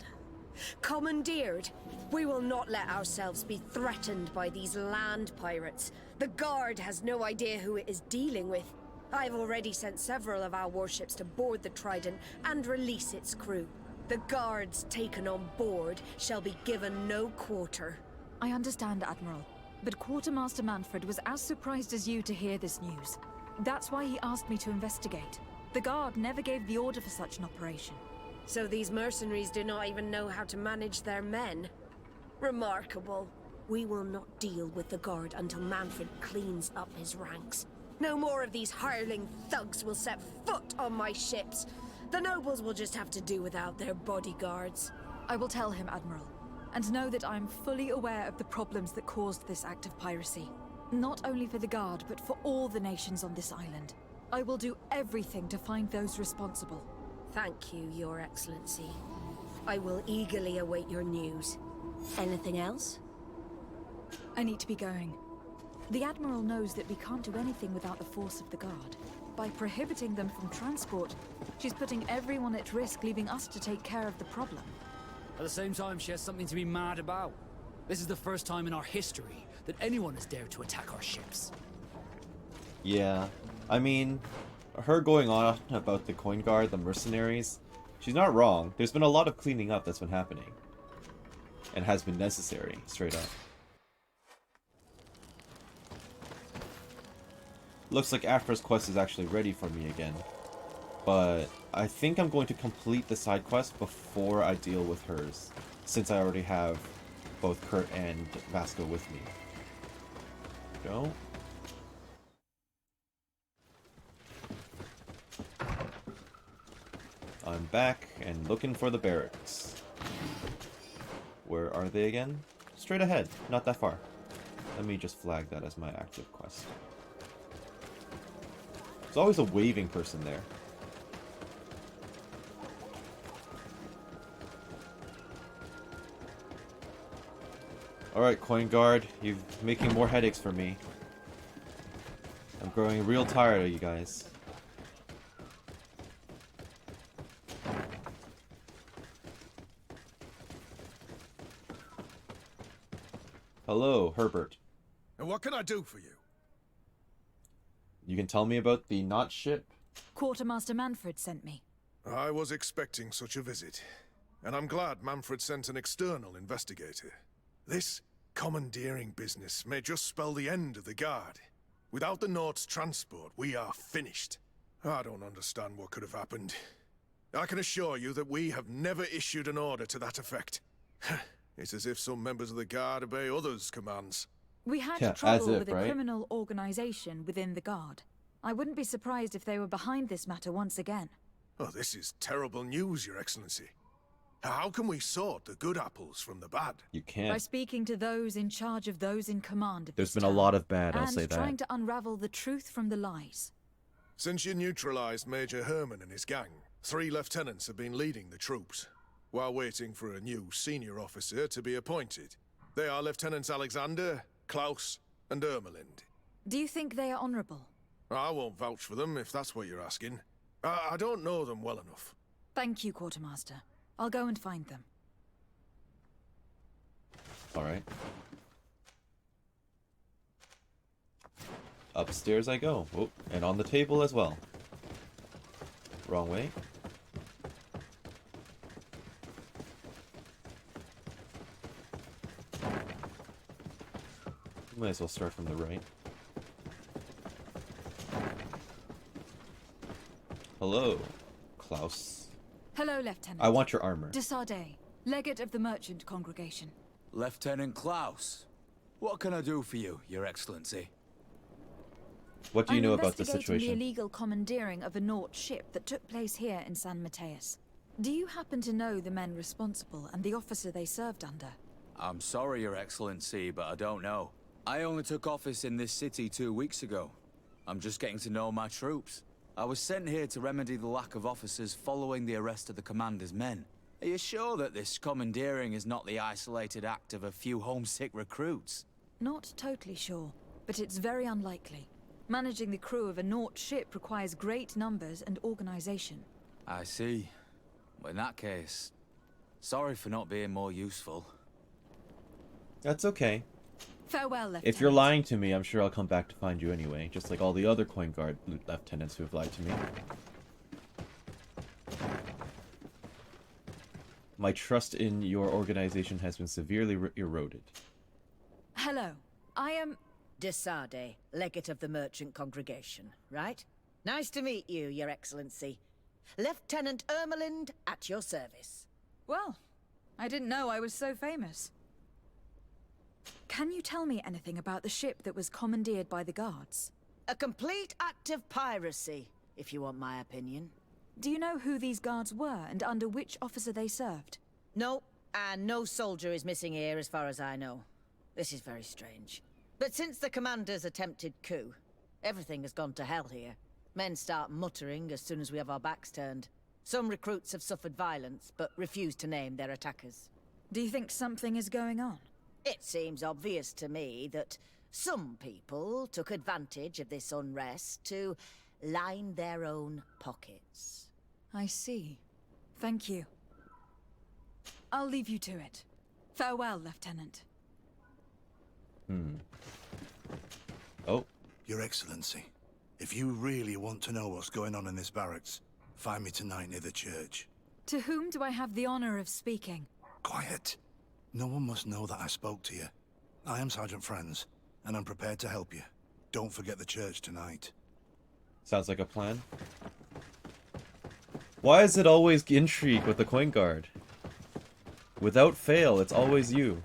B: Commandeered? We will not let ourselves be threatened by these land pirates. The Guard has no idea who it is dealing with. I've already sent several of our warships to board the Trident and release its crew. The Guards taken on board shall be given no quarter.
C: I understand, Admiral, but Quartermaster Manfred was as surprised as you to hear this news. That's why he asked me to investigate. The Guard never gave the order for such an operation.
B: So these mercenaries do not even know how to manage their men? Remarkable. We will not deal with the Guard until Manfred cleans up his ranks. No more of these hireling thugs will set foot on my ships. The nobles will just have to do without their bodyguards.
C: I will tell him, Admiral, and know that I am fully aware of the problems that caused this act of piracy. Not only for the Guard, but for all the nations on this island. I will do everything to find those responsible.
B: Thank you, Your Excellency. I will eagerly await your news. Anything else?
C: I need to be going. The Admiral knows that we can't do anything without the force of the Guard. By prohibiting them from transport, she's putting everyone at risk, leaving us to take care of the problem.
E: At the same time, she has something to be mad about. This is the first time in our history that anyone has dared to attack our ships.
A: Yeah, I mean, her going on about the Coin Guard, the mercenaries, she's not wrong. There's been a lot of cleaning up that's been happening. And has been necessary, straight up. Looks like Afra's quest is actually ready for me again. But I think I'm going to complete the side quest before I deal with hers, since I already have both Kurt and Vasco with me. Go. I'm back and looking for the barracks. Where are they again? Straight ahead, not that far. Let me just flag that as my active quest. There's always a waving person there. Alright, Coin Guard, you're making more headaches for me. I'm growing real tired of you guys. Hello, Herbert.
Q: And what can I do for you?
A: You can tell me about the Knot ship?
C: Quartermaster Manfred sent me.
Q: I was expecting such a visit, and I'm glad Manfred sent an external investigator. This commandeering business may just spell the end of the Guard. Without the Nord's transport, we are finished. I don't understand what could have happened. I can assure you that we have never issued an order to that effect. It's as if some members of the Guard obey others' commands.
C: We had trouble with a criminal organization within the Guard. I wouldn't be surprised if they were behind this matter once again.
Q: Oh, this is terrible news, Your Excellency. How can we sort the good apples from the bad?
A: You can't.
C: By speaking to those in charge of those in command of
A: There's been a lot of bad, I'll say that.
C: And trying to unravel the truth from the lies.
Q: Since you neutralized Major Herman and his gang, 3 lieutenants have been leading the troops, while waiting for a new senior officer to be appointed. They are Lieutenants Alexander, Klaus, and Ermelind.
C: Do you think they are honorable?
Q: I won't vouch for them, if that's what you're asking. I don't know them well enough.
C: Thank you, Quartermaster. I'll go and find them.
A: Alright. Upstairs I go. Oh, and on the table as well. Wrong way. Might as well start from the right. Hello, Klaus.
C: Hello, Lieutenant.
A: I want your armor.
C: Desardet, legate of the merchant congregation.
R: Lieutenant Klaus, what can I do for you, Your Excellency?
A: What do you know about the
C: I'm investigating
A: situation?
C: the illegal commandeering of a Nort ship that took place here in San Mateus. Do you happen to know the men responsible and the officer they served under?
R: I'm sorry, Your Excellency, but I don't know. I only took office in this city 2 weeks ago. I'm just getting to know my troops. I was sent here to remedy the lack of officers following the arrest of the commander's men. Are you sure that this commandeering is not the isolated act of a few homesick recruits?
C: Not totally sure, but it's very unlikely. Managing the crew of a Nort ship requires great numbers and organization.
R: I see. Well, in that case, Sorry for not being more useful.
A: That's okay.
C: Farewell, Lieutenant.
A: If you're lying to me, I'm sure I'll come back to find you anyway, just like all the other Coin Guard lieutenants who have lied to me. My trust in your organization has been severely eroded.
C: Hello. I am...
S: Desade, legate of the merchant congregation, right? Nice to meet you, Your Excellency. Lieutenant Ermelind, at your service.
C: Well, I didn't know I was so famous. Can you tell me anything about the ship that was commandeered by the guards?
S: A complete act of piracy, if you want my opinion.
C: Do you know who these guards were and under which officer they served?
S: No, and no soldier is missing here as far as I know. This is very strange. But since the commander's attempted coup, everything has gone to hell here. Men start muttering as soon as we have our backs turned. Some recruits have suffered violence, but refuse to name their attackers.
C: Do you think something is going on?
S: It seems obvious to me that some people took advantage of this unrest to line their own pockets.
C: I see. Thank you. I'll leave you to it. Farewell, Lieutenant.
A: Oh.
T: Your Excellency, if you really want to know what's going on in this barracks, find me tonight near the church.
C: To whom do I have the honor of speaking?
T: Quiet. No one must know that I spoke to you. I am Sergeant Franz, and I'm prepared to help you. Don't forget the church tonight.
A: Sounds like a plan. Why is it always intrigue with the Coin Guard? Without fail, it's always you.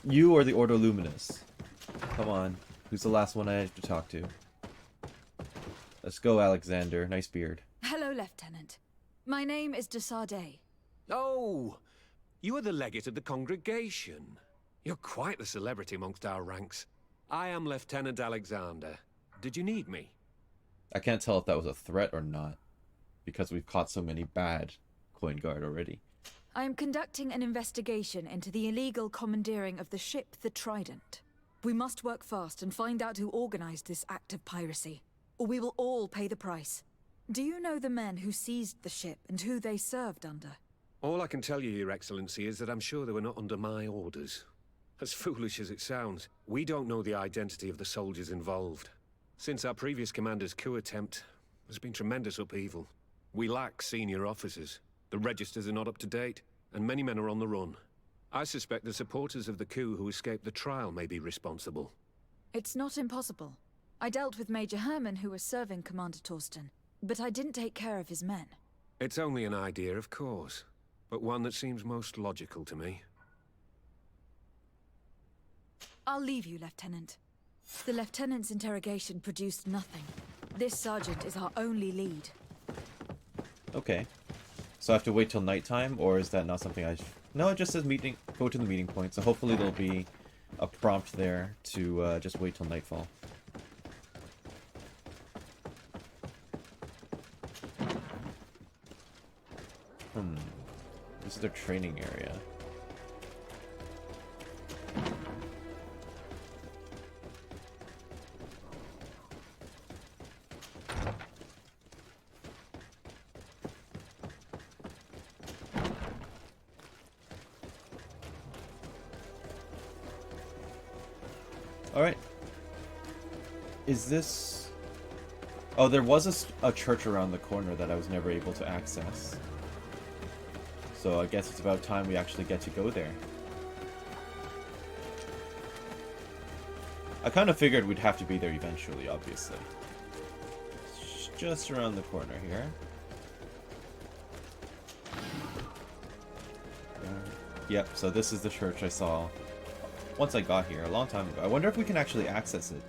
A: You or the Ordo Luminous. Come on. Who's the last one I have to talk to? Let's go, Alexander. Nice beard.
C: Hello, Lieutenant. My name is Desade.
K: Oh, you are the legate of the congregation. You're quite the celebrity amongst our ranks. I am Lieutenant Alexander. Did you need me?
A: I can't tell if that was a threat or not, because we've caught so many bad Coin Guard already.
C: I am conducting an investigation into the illegal commandeering of the ship the Trident. We must work fast and find out who organized this act of piracy, or we will all pay the price. Do you know the men who seized the ship and who they served under?
K: All I can tell you, Your Excellency, is that I'm sure they were not under my orders. As foolish as it sounds, we don't know the identity of the soldiers involved. Since our previous commander's coup attempt, there's been tremendous upheaval. We lack senior officers. The registers are not up to date, and many men are on the run. I suspect the supporters of the coup who escaped the trial may be responsible.
C: It's not impossible. I dealt with Major Herman, who was serving Commander Torsten, but I didn't take care of his men.
K: It's only an idea, of course, but one that seems most logical to me.
C: I'll leave you, Lieutenant. The Lieutenant's interrogation produced nothing. This sergeant is our only lead.
A: Okay. So I have to wait till nighttime, or is that not something I... No, it just says meeting. Go to the meeting point, so hopefully there'll be a prompt there to just wait till nightfall. This is their training area. Alright. Is this... Oh, there was a church around the corner that I was never able to access. So I guess it's about time we actually get to go there. I kind of figured we'd have to be there eventually, obviously. It's just around the corner here. Yep, so this is the church I saw once I got here, a long time ago. I wonder if we can actually access it.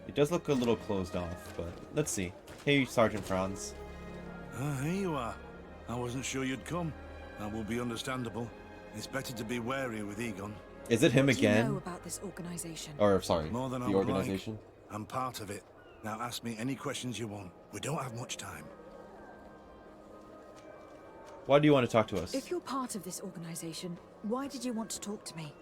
A: It does look a little closed off, but let's see. Hey, Sergeant Franz.
T: Here you are. I wasn't sure you'd come. That will be understandable. It's better to be wary with Egon.
A: Is it him
C: What
A: again?
C: do you know about this organization?
A: Or, sorry,
T: More than I
A: the
T: would
A: organization?
T: like. I'm part of it. Now ask me any questions you want. We don't have much time.
A: Why do you want to talk to us?
C: If you're part of this organization, why did you want to talk to me?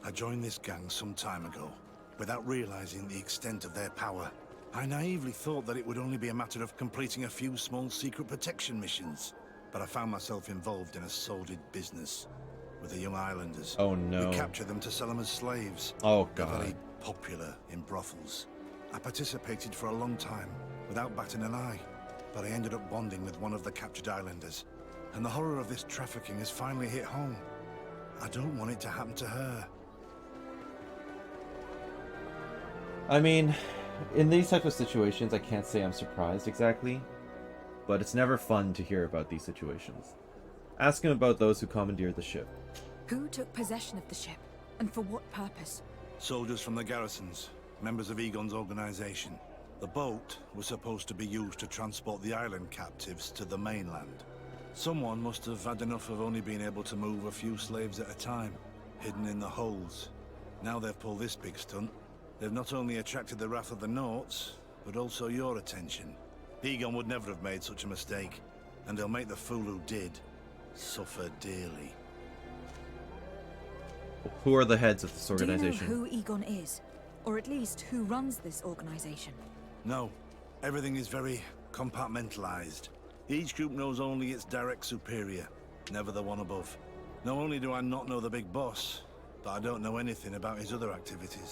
T: I joined this gang some time ago, without realizing the extent of their power. I naively thought that it would only be a matter of completing a few small secret protection missions. but I found myself involved in a sordid business with the young islanders.
A: Oh no.
T: We captured them to sell them as slaves.
A: Oh
T: They're
A: god.
T: very popular in brothels. I participated for a long time, without batting an eye, but I ended up bonding with one of the captured islanders. And the horror of this trafficking has finally hit home. I don't want it to happen to her.
A: I mean, in these types of situations, I can't say I'm surprised exactly, but it's never fun to hear about these situations. Ask him about those who commandeered the ship.
C: Who took possession of the ship, and for what purpose?
T: Soldiers from the garrisons, members of Egon's organization. The boat was supposed to be used to transport the island captives to the mainland. Someone must have had enough of only being able to move a few slaves at a time, hidden in the holds. Now they've pulled this big stunt. They've not only attracted the wrath of the Nauts, but also your attention. Egon would never have made such a mistake, and they'll make the fool who did suffer dearly.
A: Who are the heads of this
C: Do you know
A: organization?
C: who Egon is? Or at least who runs this organization?
T: No. Everything is very compartmentalized. Each group knows only its direct superior, never the one above. Not only do I not know the big boss, but I don't know anything about his other activities.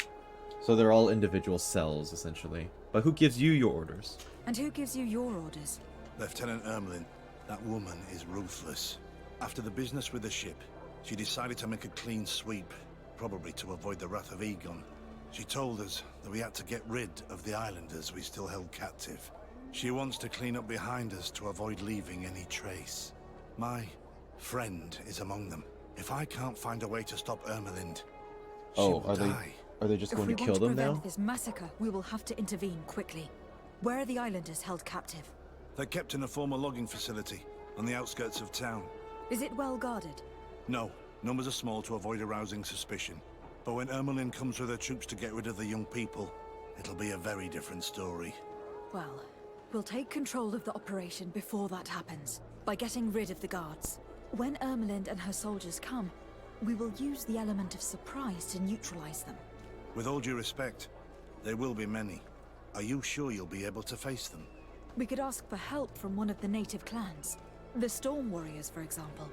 A: So they're all individual cells, essentially. But who gives you your orders?
C: And who gives you your orders?
T: Lieutenant Ermelin. That woman is ruthless. After the business with the ship, she decided to make a clean sweep, probably to avoid the wrath of Egon. She told us that we had to get rid of the islanders we still held captive. She wants to clean up behind us to avoid leaving any trace. My friend is among them. If I can't find a way to stop Ermelind, she will die.
A: Are they just going to kill
C: If we
A: them
C: want to
A: now?
C: prevent this massacre, we will have to intervene quickly. Where are the islanders held captive?
T: They're kept in a former logging facility on the outskirts of town.
C: Is it well guarded?
T: No, numbers are small to avoid arousing suspicion. But when Ermelin comes with her troops to get rid of the young people, it'll be a very different story.
C: Well, we'll take control of the operation before that happens, by getting rid of the guards. When Ermelind and her soldiers come, we will use the element of surprise to neutralize them.
T: With all due respect, there will be many. Are you sure you'll be able to face them?
C: We could ask for help from one of the native clans. The Storm Warriors, for example.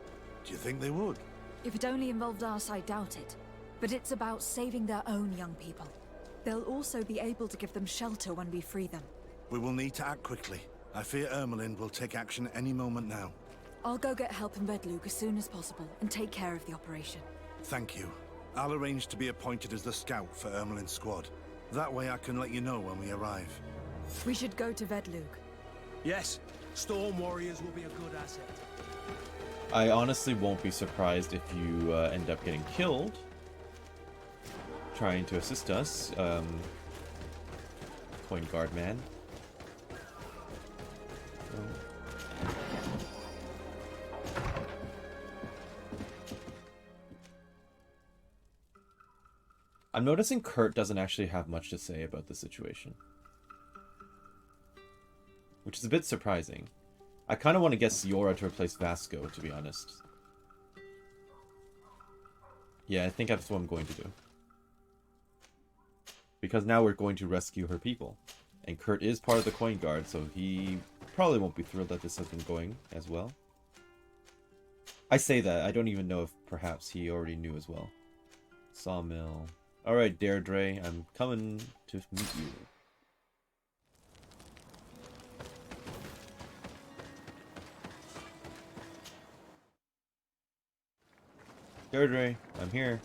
T: Do you think they would?
C: If it only involved us, I doubt it. But it's about saving their own young people. They'll also be able to give them shelter when we free them.
T: We will need to act quickly. I fear Ermelin will take action any moment now.
C: I'll go get help in Vedlug as soon as possible and take care of the operation.
T: Thank you. I'll arrange to be appointed as the scout for Ermelin's squad. That way I can let you know when we arrive.
C: We should go to Vedlug.
J: Yes, Storm Warriors will be a good asset.
A: I honestly won't be surprised if you end up getting killed trying to assist us, Coin Guard man. I'm noticing Kurt doesn't actually have much to say about the situation, which is a bit surprising. I kind of want to get Siora to replace Vasco, to be honest. Yeah, I think that's what I'm going to do. Because now we're going to rescue her people. And Kurt is part of the Coin Guard, so he probably won't be thrilled that this has been going as well. I say that, I don't even know if perhaps he already knew as well. Sawmill. Alright, Deirdre, I'm coming to meet you. Deirdre, I'm here.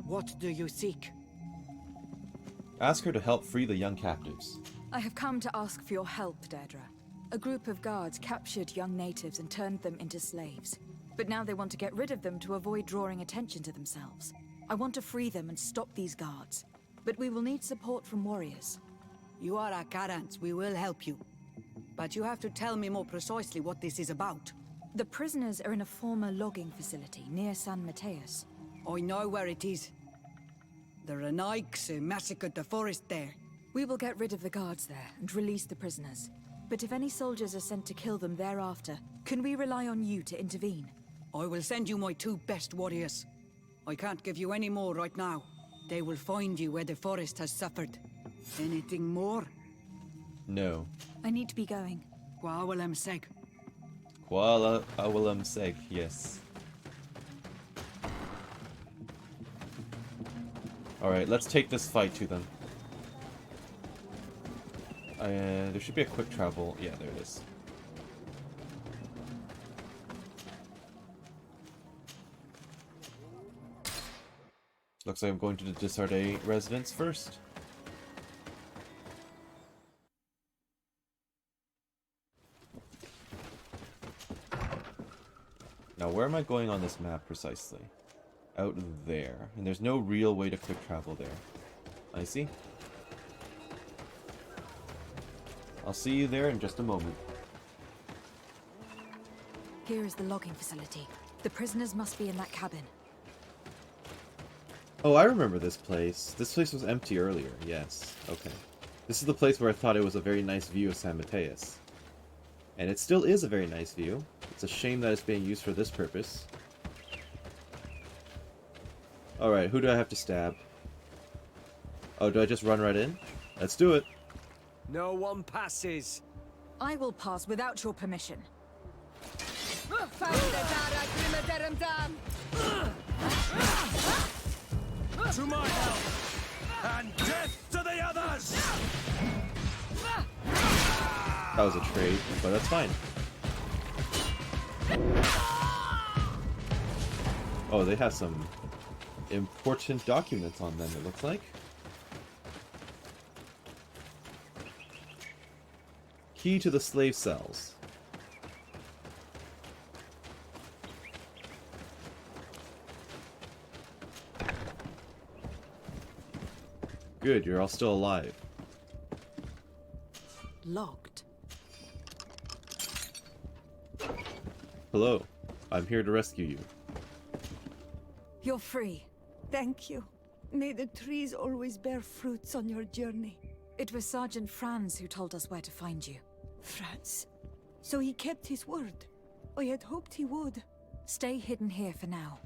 O: What do you seek?
A: Ask her to help free the young captives.
C: I have come to ask for your help, Deirdre. A group of guards captured young natives and turned them into slaves. But now they want to get rid of them to avoid drawing attention to themselves. I want to free them and stop these guards. But we will need support from warriors.
O: You are a Karans. We will help you. But you have to tell me more precisely what this is about.
C: The prisoners are in a former logging facility near San Mateus.
O: I know where it is. The Renaiks massacred the forest there.
C: We will get rid of the guards there and release the prisoners. But if any soldiers are sent to kill them thereafter, can we rely on you to intervene?
O: I will send you my 2 best warriors. I can't give you any more right now. They will find you where the forest has suffered. Anything more?
A: No.
C: I need to be going.
O: Kuala seg.
A: Kuala awalam seg, yes. Alright, let's take this fight to them. There should be a quick travel. Yeah, there it is. Looks like I'm going to the Desarde residence first. Now, where am I going on this map precisely? Out there. And there's no real way to quick travel there. I see. I'll see you there in just a moment.
C: Here is the logging facility. The prisoners must be in that cabin.
A: Oh, I remember this place. This place was empty earlier. Yes. Okay. This is the place where I thought it was a very nice view of San Mateus. And it still is a very nice view. It's a shame that it's being used for this purpose. Alright, who do I have to stab? Oh, do I just run right in? Let's do it.
F: No one passes.
C: I will pass without your permission.
J: To my help! And death to the others!
A: That was a trade, but that's fine. Oh, they have some important documents on them, it looks like. Key to the slave cells. Good, you're all still alive.
C: Locked.
A: Hello, I'm here to rescue you.
C: You're free.
P: Thank you. May the trees always bear fruits on your journey.
C: It was Sergeant Franz who told us where to find you.
P: Franz. So he kept his word. I had hoped he would.
C: Stay hidden here for now.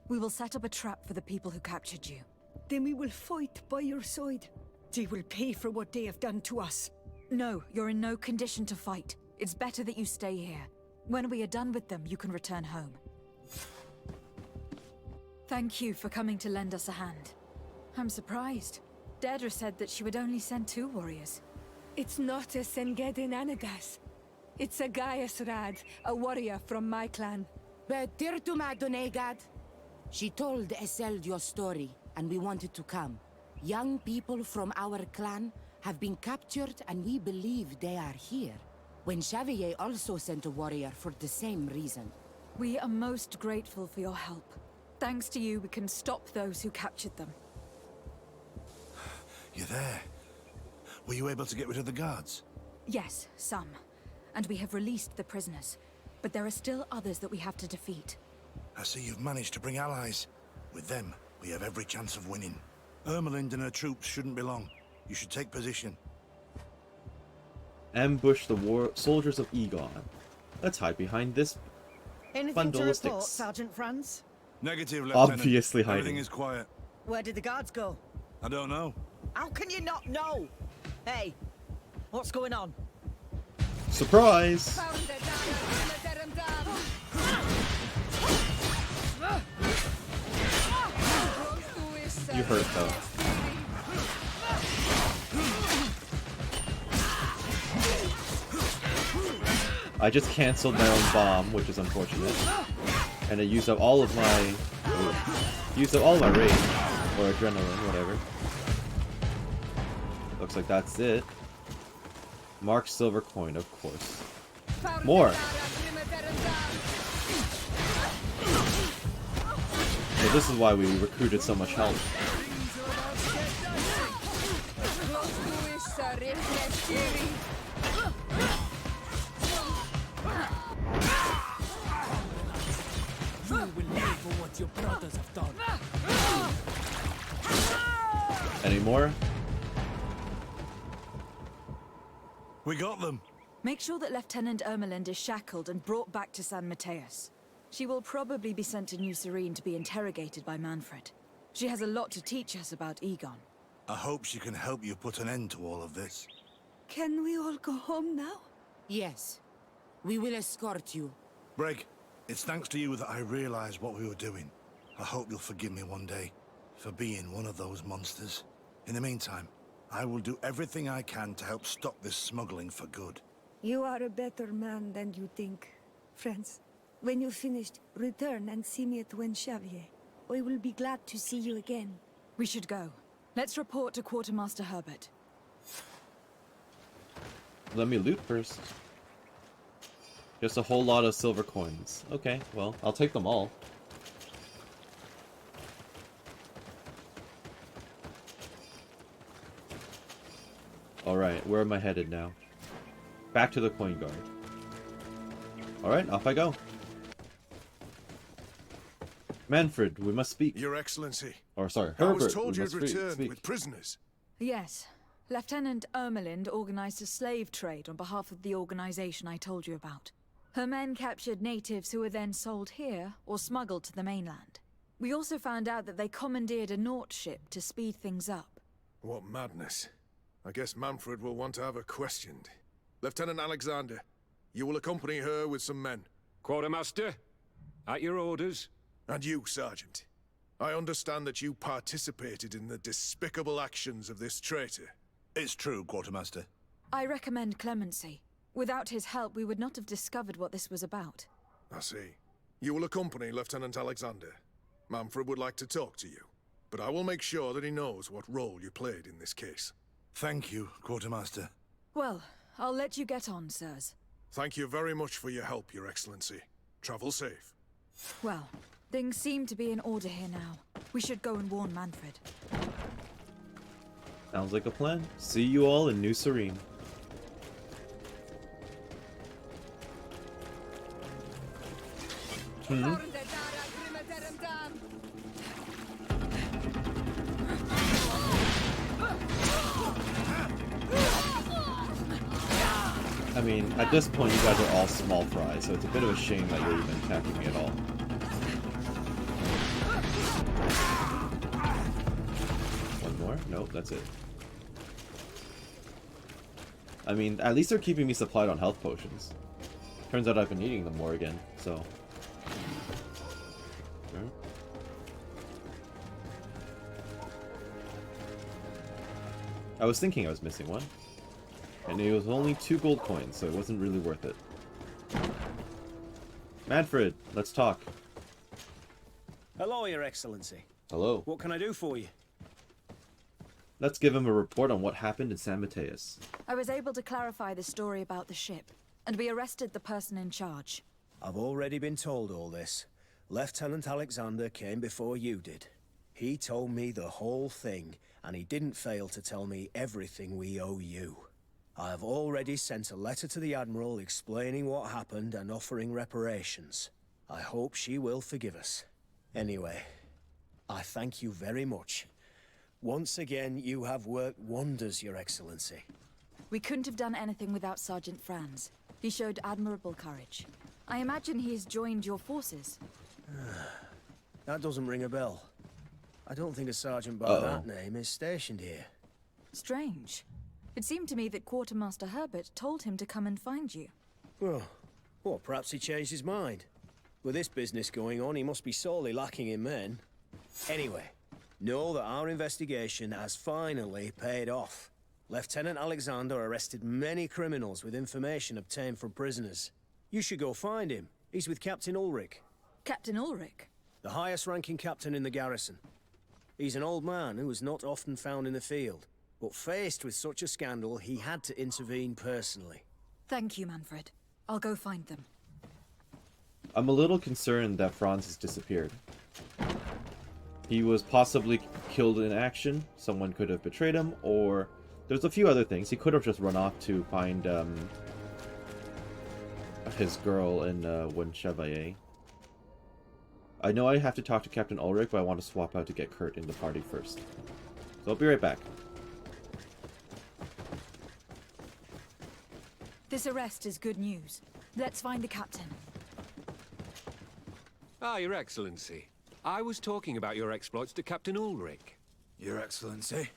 C: We will set up a trap for the people who captured you.
P: Then we will fight by your side. They will pay for what they have done to us.
C: No, you're in no condition to fight. It's better that you stay here. When we are done with them, you can return home. Thank you for coming to lend us a hand. I'm surprised. Deirdre said that she would only send 2 warriors.
P: It's not a Sengedin Anagas. It's a Gaius Rad, a warrior from my clan.
O: But Tirtuma Donegad. She told Eseld your story, and we wanted to come. Young people from our clan have been captured, and we believe they are here. When Xavier also sent a warrior for the same reason.
C: We are most grateful for your help. Thanks to you, we can stop those who captured them.
T: You're there. Were you able to get rid of the guards?
C: Yes, some. And we have released the prisoners. But there are still others that we have to defeat.
T: I see you've managed to bring allies. With them, we have every chance of winning. Ermelind and her troops shouldn't be long. You should take position.
A: Ambush the soldiers of Egon. Let's hide behind this
S: Anything
A: bundle
S: to
A: of
S: report,
A: sticks.
S: Sergeant Franz?
T: Negative, Lieutenant.
A: Obviously hiding.
T: Everything is quiet.
S: Where did the guards go?
T: I don't know.
S: How can you not know? Hey, what's going on?
A: Surprise! You hurt though. I just cancelled my own bomb, which is unfortunate. And I used up all of my rage. Or adrenaline, whatever. Looks like that's it. Marked silver coin, of course. More! So this is why we recruited so much help.
M: You will pay for what your brothers have done.
A: Any more?
T: We got them.
C: Make sure that Lieutenant Ermelind is shackled and brought back to San Mateus. She will probably be sent to New Serene to be interrogated by Manfred. She has a lot to teach us about Egon.
T: I hope she can help you put an end to all of this.
P: Can we all go home now?
O: Yes. We will escort you.
T: Brig, it's thanks to you that I realized what we were doing. I hope you'll forgive me one day for being one of those monsters. In the meantime, I will do everything I can to help stop this smuggling for good.
P: You are a better man than you think. Friends, when you're finished, return and see me at Wenchavier. I will be glad to see you again.
C: We should go. Let's report to Quartermaster Herbert.
A: Let me loot first. Just a whole lot of silver coins. Okay, well, I'll take them all. Alright, where am I headed now? Back to the coin guard. Alright, off I go. Manfred, we must speak.
Q: Your Excellency.
A: Or sorry,
Q: I
A: Herbert,
Q: was told
A: we
Q: you'd
A: must
Q: returned
A: speak.
Q: with prisoners.
C: Yes. Lieutenant Ermelind organized a slave trade on behalf of the organization I told you about. Her men captured natives who were then sold here or smuggled to the mainland. We also found out that they commandeered a Naut ship to speed things up.
Q: What madness. I guess Manfred will want to have her questioned. Lieutenant Alexander, you will accompany her with some men.
K: Quartermaster, at your orders.
Q: And you, Sergeant. I understand that you participated in the despicable actions of this traitor.
T: It's true, Quartermaster.
C: I recommend clemency. Without his help, we would not have discovered what this was about.
Q: I see. You will accompany Lieutenant Alexander. Manfred would like to talk to you, but I will make sure that he knows what role you played in this case.
T: Thank you, Quartermaster.
C: Well, I'll let you get on, sirs.
Q: Thank you very much for your help, Your Excellency. Travel safe.
C: Well, things seem to be in order here now. We should go and warn Manfred.
A: Sounds like a plan. See you all in New Serene. I mean, at this point you guys are all small fry, so it's a bit of a shame that you're even attacking me at all. One more? Nope, that's it. I mean, at least they're keeping me supplied on health potions. Turns out I've been needing them more again, so... Okay. I was thinking I was missing one. And it was only 2 gold coins, so it wasn't really worth it. Manfred, let's talk.
L: Hello, Your Excellency.
A: Hello.
L: What can I do for you?
A: Let's give him a report on what happened in San Mateus.
C: I was able to clarify the story about the ship, and we arrested the person in charge.
L: I've already been told all this. Lieutenant Alexander came before you did. He told me the whole thing, and he didn't fail to tell me everything we owe you. I have already sent a letter to the Admiral explaining what happened and offering reparations. I hope she will forgive us. Anyway, I thank you very much. Once again, you have worked wonders, Your Excellency.
C: We couldn't have done anything without Sergeant Franz. He showed admirable courage. I imagine he has joined your forces.
L: That doesn't ring a bell. I don't think a sergeant by that name is stationed here.
C: Strange. It seemed to me that Quartermaster Herbert told him to come and find you.
L: Well, perhaps he changed his mind. With this business going on, he must be sorely lacking in men. Anyway, know that our investigation has finally paid off. Lieutenant Alexander arrested many criminals with information obtained from prisoners. You should go find him. He's with Captain Ulrich.
C: Captain Ulrich?
L: The highest-ranking captain in the garrison. He's an old man who is not often found in the field. But faced with such a scandal, he had to intervene personally.
C: Thank you, Manfred. I'll go find them.
A: I'm a little concerned that Franz has disappeared. He was possibly killed in action, someone could have betrayed him, or there's a few other things. He could have just run off to find his girl in Wenchavier. I know I have to talk to Captain Ulrich, but I want to swap out to get Kurt in the party first. So I'll be right back.
C: This arrest is good news. Let's find the captain.
K: Ah, Your Excellency. I was talking about your exploits to Captain Ulrich.
J: Your Excellency?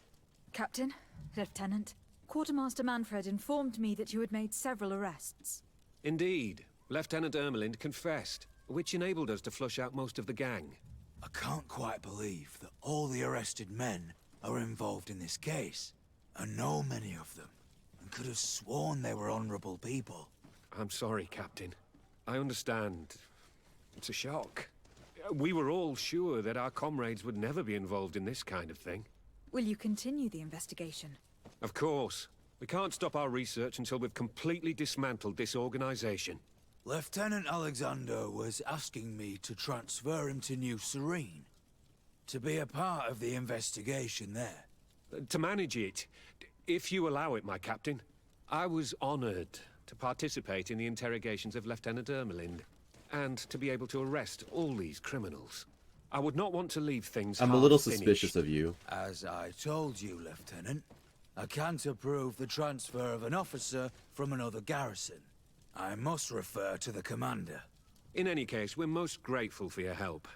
C: Captain, Lieutenant, Quartermaster Manfred informed me that you had made several arrests.
K: Indeed. Lieutenant Ermelind confessed, which enabled us to flush out most of the gang.
J: I can't quite believe that all the arrested men are involved in this case. I know many of them, and could have sworn they were honorable people.
K: I'm sorry, Captain. I understand. It's a shock. We were all sure that our comrades would never be involved in this kind of thing.
C: Will you continue the investigation?
K: Of course. We can't stop our research until we've completely dismantled this organization.
J: Lieutenant Alexander was asking me to transfer him to New Serene, to be a part of the investigation there.
K: To manage it, if you allow it, my captain. I was honored to participate in the interrogations of Lieutenant Ermelind, and to be able to arrest all these criminals. I would not want to leave things
A: I'm a little
K: half-finished.
A: suspicious of you.
J: As I told you, Lieutenant, I can't approve the transfer of an officer from another garrison. I must refer to the commander.
K: In any case, we're most grateful for your help.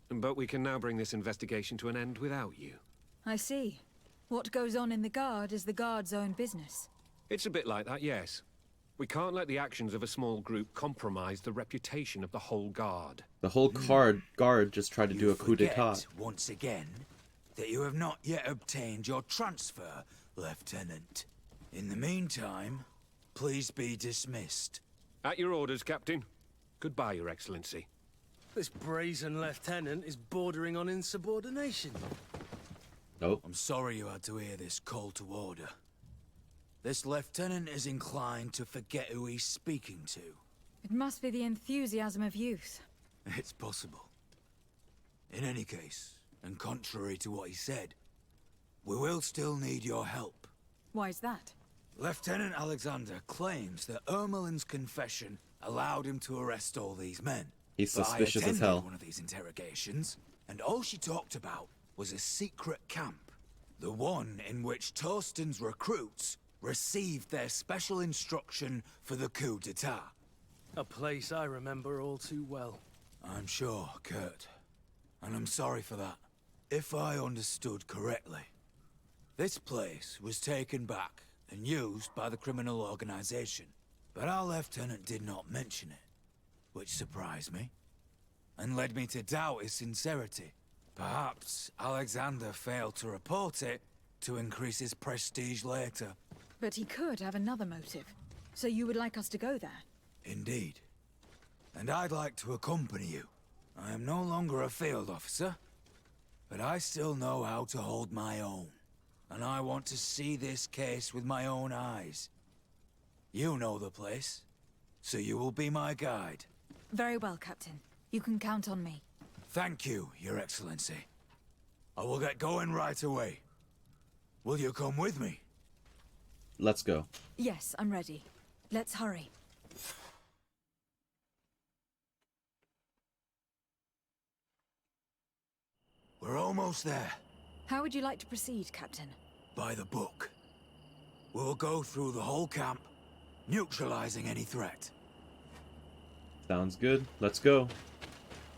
K: But we can now bring this investigation to an end without you.
C: I see. What goes on in the Guard is the Guard's own business.
K: It's a bit like that, yes. We can't let the actions of a small group compromise the reputation of the whole Guard.
A: The whole guard just tried to do a coup d'etat.
J: Once again, that you have not yet obtained your transfer, Lieutenant. In the meantime, please be dismissed.
K: At your orders, Captain. Goodbye, Your Excellency.
L: This brazen lieutenant is bordering on insubordination.
A: Nope.
J: I'm sorry you had to hear this call to order. This lieutenant is inclined to forget who he's speaking to.
C: It must be the enthusiasm of youth.
J: It's possible. In any case, and contrary to what he said, we will still need your help.
C: Why's that?
J: Lieutenant Alexander claims that Ermelin's confession allowed him to arrest all these men.
A: He's
J: But
A: suspicious
J: I
A: as hell.
J: attended one of these interrogations, and all she talked about was a secret camp. The one in which Torsten's recruits received their special instruction for the coup d'etat.
L: A place I remember all too well.
J: I'm sure, Kurt. And I'm sorry for that. If I understood correctly, this place was taken back and used by the criminal organization. But our lieutenant did not mention it, which surprised me, and led me to doubt his sincerity. Perhaps Alexander failed to report it to increase his prestige later.
C: But he could have another motive. So you would like us to go there?
J: Indeed. And I'd like to accompany you. I am no longer a field officer, but I still know how to hold my own. And I want to see this case with my own eyes. You know the place, so you will be my guide.
C: Very well, Captain. You can count on me.
J: Thank you, Your Excellency. I will get going right away. Will you come with me?
A: Let's go.
C: Yes, I'm ready. Let's hurry.
J: We're almost there.
C: How would you like to proceed, Captain?
J: By the book. We'll go through the whole camp, neutralizing any threat.
A: Sounds good. Let's go.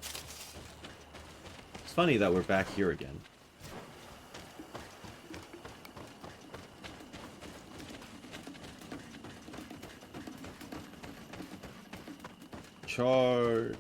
A: It's funny that we're back here again. Charge.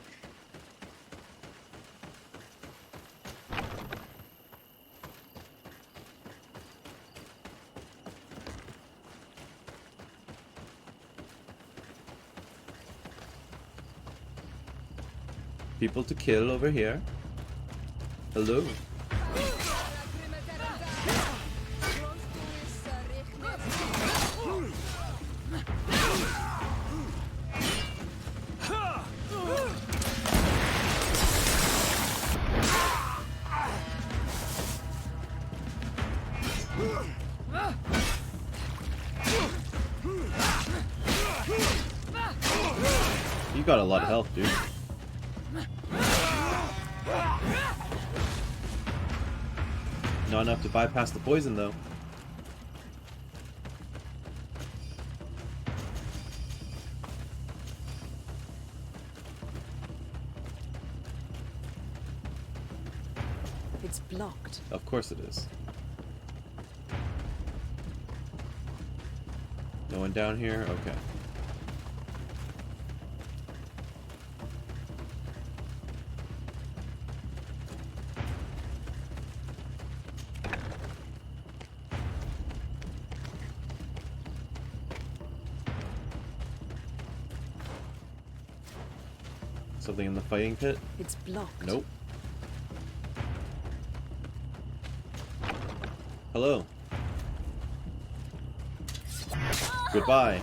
A: People to kill over here. Hello. You got a lot of health, dude. Not enough to bypass the poison, though.
C: It's blocked.
A: Of course it is. anyone down here? Okay. Something in the fighting pit?
C: It's blocked.
A: Nope. Hello. Goodbye.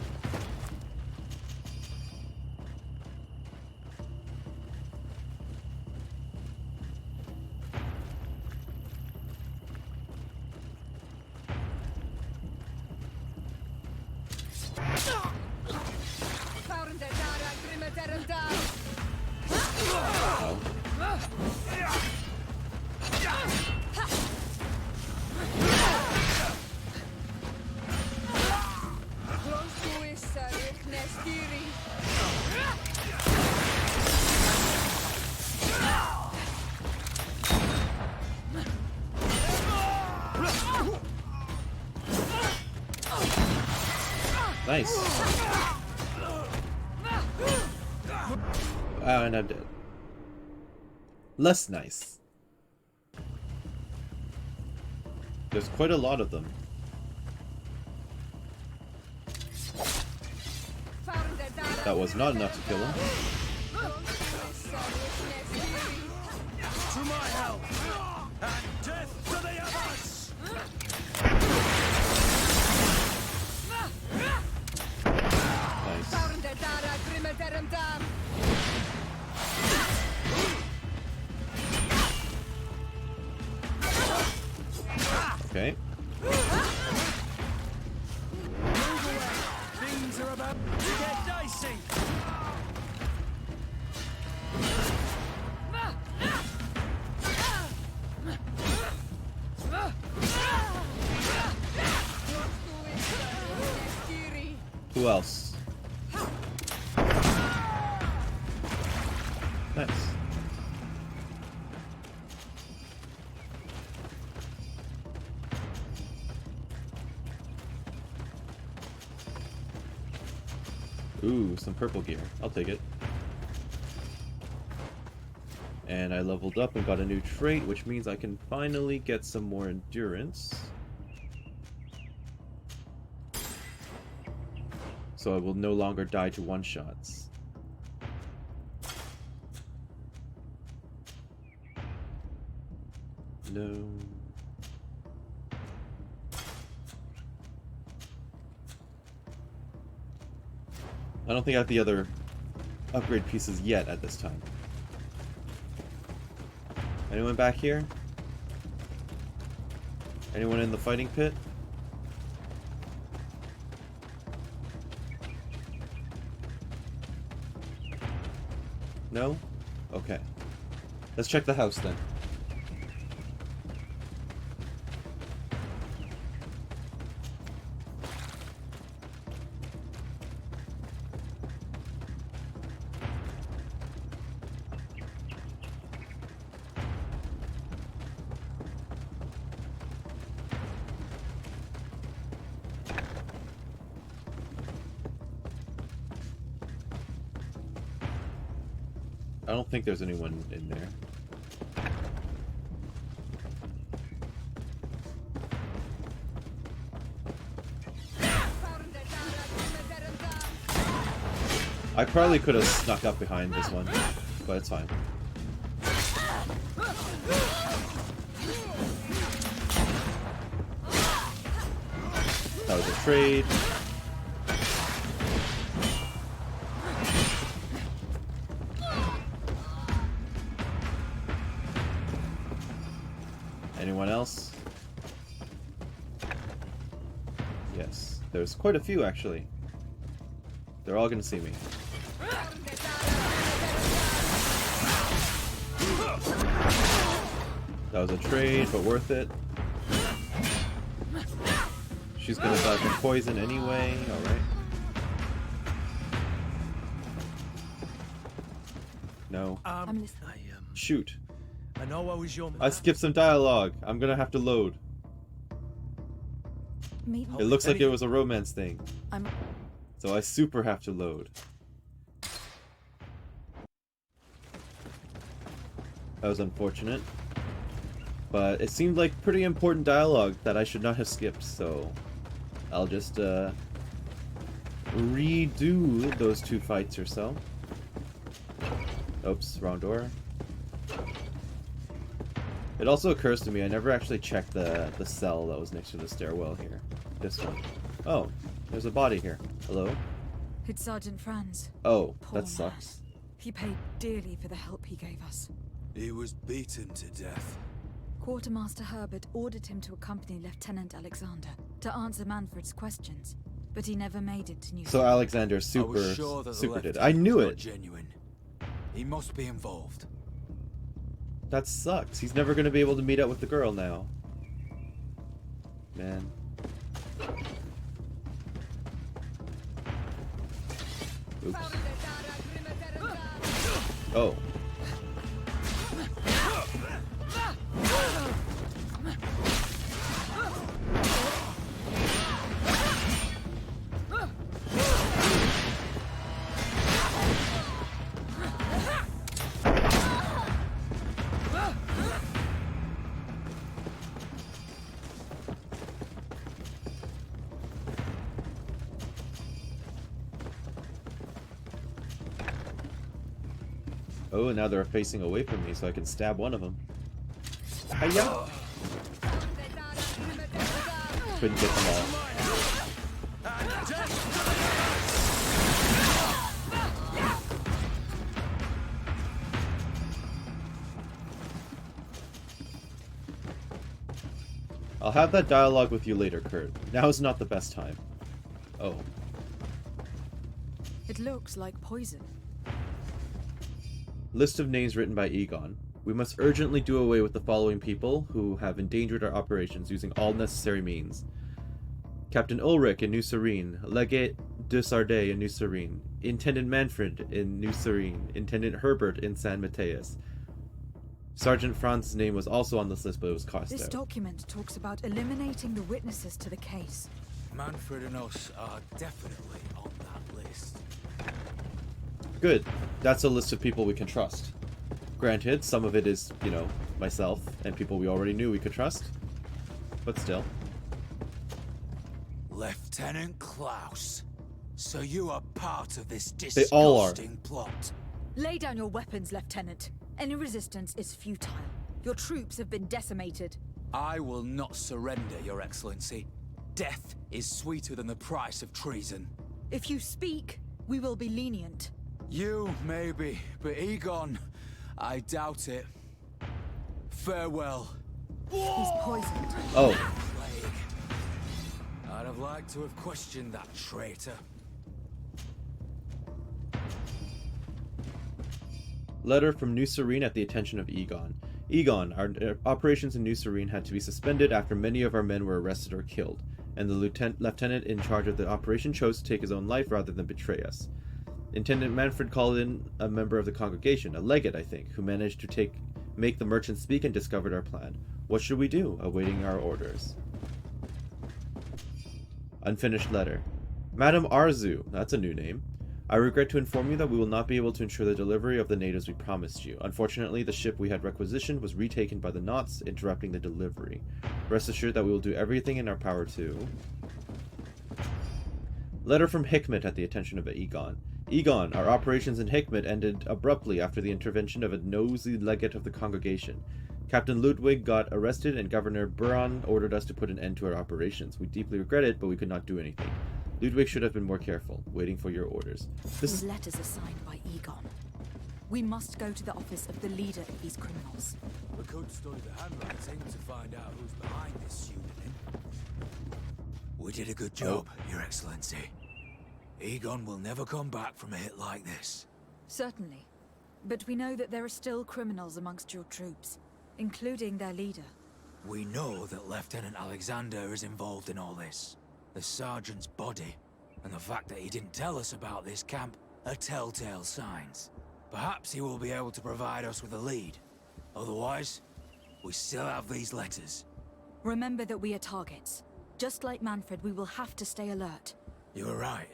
A: Nice. Wow, and I'm dead. Less nice. There's quite a lot of them. That was not enough to kill him.
J: To my help! And death to the others!
A: Okay.
J: Things are about to get dicey!
A: Who else? Nice. Ooh, some purple gear. I'll take it. And I leveled up and got a new trait, which means I can finally get some more endurance. So I will no longer die to one-shots. No. I don't think I have the other upgrade pieces yet at this time. Anyone back here? Anyone in the fighting pit? No? Okay. Let's check the house then. I don't think there's anyone in there. I probably could have snuck up behind this one, but it's fine. That was a trade. Anyone else? Yes, there's quite a few actually. They're all gonna see me. That was a trade, but worth it. She's gonna die from poison anyway, alright. No. Shoot.
J: I know I was your
A: I skipped some dialogue. I'm gonna have to load.
C: Meet me.
A: It looks like it was a romance thing.
C: I'm...
A: So I super have to load. That was unfortunate. But it seemed like pretty important dialogue that I should not have skipped, so I'll just redo those 2 fights or so. Oops, wrong door. It also occurs to me I never actually checked the cell that was next to the stairwell here. This one. Oh, there's a body here. Hello?
C: It's Sergeant Franz.
A: Oh,
C: Poor
A: that sucks.
C: man. He paid dearly for the help he gave us.
U: He was beaten to death.
C: Quartermaster Herbert ordered him to accompany Lieutenant Alexander to answer Manfred's questions, but he never made it to New
A: So Alexander super did. I knew it.
U: Genuine. He must be involved.
A: That sucks. He's never going to be able to meet up with the girl now. Man. Oops. Oh. Oh, now they're facing away from me, so I can stab one of them. Hiya! Couldn't get them all. I'll have that dialogue with you later, Kurt. Now is not the best time. Oh.
C: It looks like poison.
A: List of names written by Egon. We must urgently do away with the following people who have endangered our operations using all necessary means. Captain Ulrich in New Serene, Legate de Sardet in New Serene, Intendant Manfred in New Serene, Intendant Herbert in San Mateus. Sergeant Franz's name was also on this list, but it was crossed out.
C: This document talks about eliminating the witnesses to the case.
U: Manfred and us are definitely on that list.
A: Good. That's a list of people we can trust. Granted, some of it is, you know, myself and people we already knew we could trust. But still.
U: Lieutenant Klaus. So you are part of this
A: They all are.
U: disgusting plot.
C: Lay down your weapons, Lieutenant. Any resistance is futile. Your troops have been decimated.
U: I will not surrender, Your Excellency. Death is sweeter than the price of treason.
C: If you speak, we will be lenient.
U: You, maybe, but Egon, I doubt it. Farewell.
C: He's poisoned.
A: Oh.
U: Plague. I'd have liked to have questioned that traitor.
A: Letter from New Serene at the attention of Egon. Egon, our operations in New Serene had to be suspended after many of our men were arrested or killed, and the lieutenant in charge of the operation chose to take his own life rather than betray us. Intendant Manfred called in a member of the congregation, a legate, I think, who managed to make the merchant speak and discovered our plan. What should we do? Awaiting our orders. Unfinished letter. Madam Arzu, that's a new name. I regret to inform you that we will not be able to ensure the delivery of the natives we promised you. Unfortunately, the ship we had requisitioned was retaken by the Knots, interrupting the delivery. Rest assured that we will do everything in our power to... Letter from Hikmet at the attention of Egon. Egon, our operations in Hikmet ended abruptly after the intervention of a nosy legate of the congregation. Captain Ludwig got arrested and Governor Buran ordered us to put an end to our operations. We deeply regret it, but we could not do anything. Ludwig should have been more careful, waiting for your orders.
C: These letters are signed by Egon. We must go to the office of the leader of these criminals.
U: We could study the handwriting to find out who's behind this pseudonym. We did a good job, Your Excellency. Egon will never come back from a hit like this.
C: Certainly. But we know that there are still criminals amongst your troops, including their leader.
U: We know that Lieutenant Alexander is involved in all this. The sergeant's body, and the fact that he didn't tell us about this camp, are telltale signs. Perhaps he will be able to provide us with a lead. Otherwise, we still have these letters.
C: Remember that we are targets. Just like Manfred, we will have to stay alert.
U: You're right.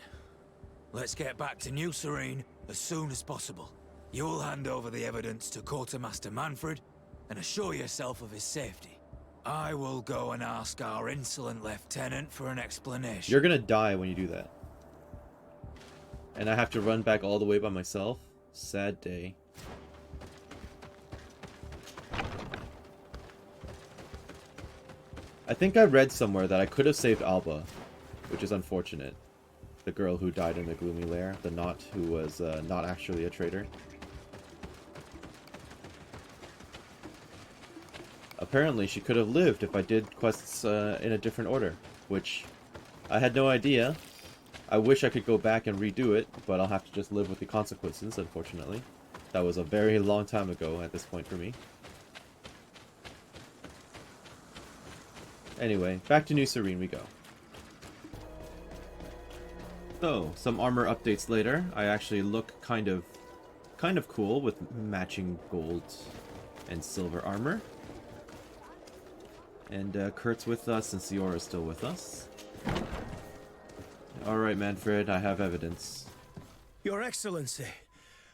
U: Let's get back to New Serene as soon as possible. You'll hand over the evidence to Quartermaster Manfred and assure yourself of his safety. I will go and ask our insolent lieutenant for an explanation.
A: You're gonna die when you do that. And I have to run back all the way by myself? Sad day. I think I read somewhere that I could have saved Alba, which is unfortunate. The girl who died in the Gloomy Lair, the Knot who was not actually a traitor. Apparently she could have lived if I did quests in a different order, which I had no idea. I wish I could go back and redo it, but I'll have to just live with the consequences, unfortunately. That was a very long time ago at this point for me. Anyway, back to New Serene we go. So, some armor updates later. I actually look kind of cool with matching gold and silver armor. And Kurt's with us and Siora's still with us. Alright, Manfred, I have evidence.
L: Your Excellency,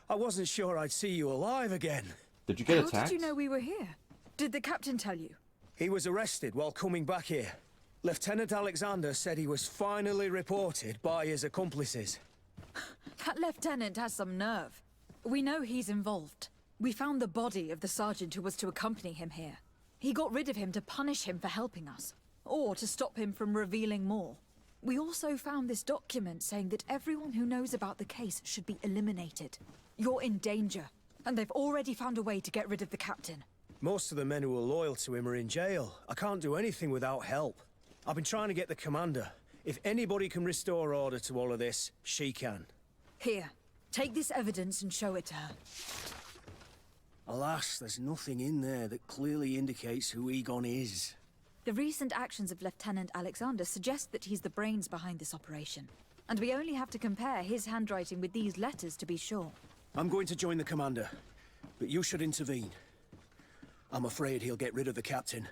L: I wasn't sure I'd see you alive again.
A: Did you get
C: How
A: attacked?
C: did you know we were here? Did the captain tell you?
L: He was arrested while coming back here. Lieutenant Alexander said he was finally reported by his accomplices.
C: That lieutenant has some nerve. We know he's involved. We found the body of the sergeant who was to accompany him here. He got rid of him to punish him for helping us, or to stop him from revealing more. We also found this document saying that everyone who knows about the case should be eliminated. You're in danger, and they've already found a way to get rid of the captain.
L: Most of the men who are loyal to him are in jail. I can't do anything without help. I've been trying to get the commander. If anybody can restore order to all of this, she can.
C: Here, take this evidence and show it to her.
L: Alas, there's nothing in there that clearly indicates who Egon is.
C: The recent actions of Lieutenant Alexander suggest that he's the brains behind this operation. And we only have to compare his handwriting with these letters to be sure.
L: I'm going to join the commander, but you should intervene. I'm afraid he'll get rid of the captain.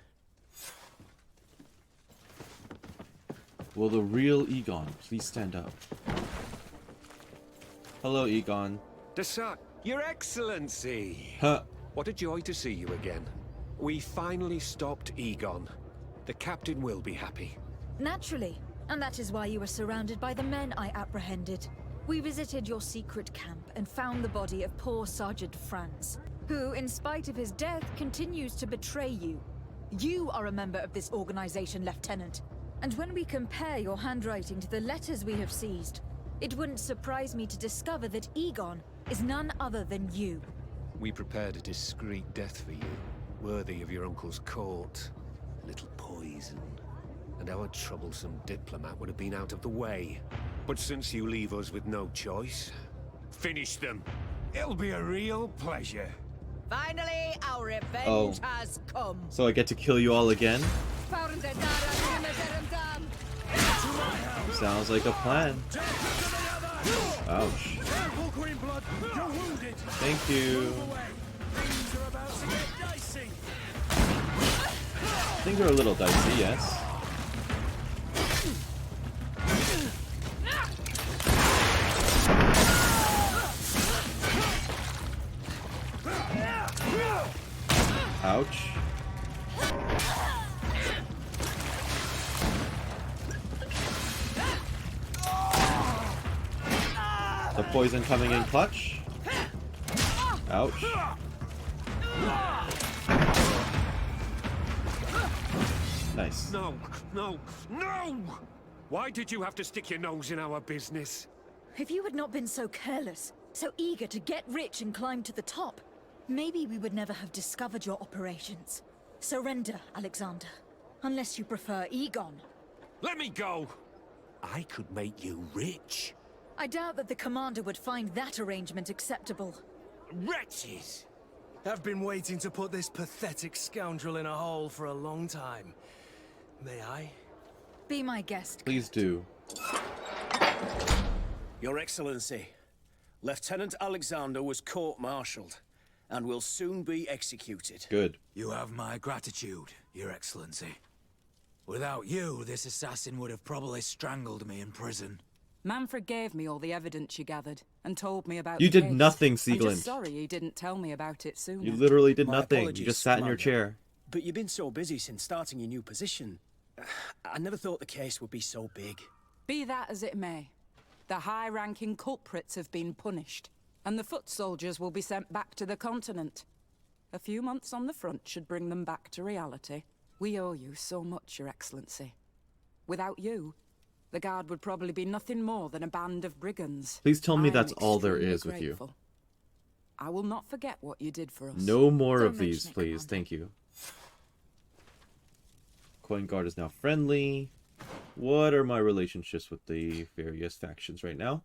A: Will the real Egon please stand up? Hello, Egon.
K: Desart, Your Excellency!
A: Huh.
K: What a joy to see you again. We finally stopped Egon. The captain will be happy.
C: Naturally. And that is why you were surrounded by the men I apprehended. We visited your secret camp and found the body of poor Sergeant Franz, who, in spite of his death, continues to betray you. You are a member of this organization, Lieutenant. And when we compare your handwriting to the letters we have seized, it wouldn't surprise me to discover that Egon is none other than you.
K: We prepared a discreet death for you, worthy of your uncle's court. A little poison, and our troublesome diplomat would have been out of the way. But since you leave us with no choice, finish them.
J: It'll be a real pleasure.
S: Finally, our revenge has come.
A: So I get to kill you all again? Sounds like a plan. Ouch. Thank you. Things are a little dicey, yes. Ouch. The poison coming in clutch. Ouch. Nice.
K: No, no, no! Why did you have to stick your nose in our business?
C: If you had not been so careless, so eager to get rich and climb to the top, maybe we would never have discovered your operations. Surrender, Alexander. Unless you prefer Egon.
K: Let me go! I could make you rich.
C: I doubt that the commander would find that arrangement acceptable.
K: Wretches!
L: I've been waiting to put this pathetic scoundrel in a hole for a long time. May I?
C: Be my guest.
A: Please do.
L: Your Excellency, Lieutenant Alexander was court-martialed and will soon be executed.
A: Good.
U: You have my gratitude, Your Excellency. Without you, this assassin would have probably strangled me in prison.
C: Manfred gave me all the evidence you gathered and told me about
A: You
C: the
A: did
C: case.
A: nothing,
C: I'm
A: Sieglund.
C: just sorry he didn't tell me about it sooner.
A: You literally did
L: My
A: nothing. You
L: apologies,
A: just sat in your
L: Commander.
A: chair.
L: But you've been so busy since starting your new position. I never thought the case would be so big.
C: Be that as it may, the high-ranking culprits have been punished, and the foot soldiers will be sent back to the continent. A few months on the front should bring them back to reality. We owe you so much, Your Excellency. Without you, the Guard would probably be nothing more than a band of brigands.
A: Please tell me
C: I am
A: that's all there
C: extremely
A: is with you.
C: grateful. I will not forget what you did for us.
A: No more
C: Don't
A: of these,
C: mention it,
A: please.
C: Commander.
A: Thank you. Coin Guard is now friendly. What are my relationships with the various factions right now?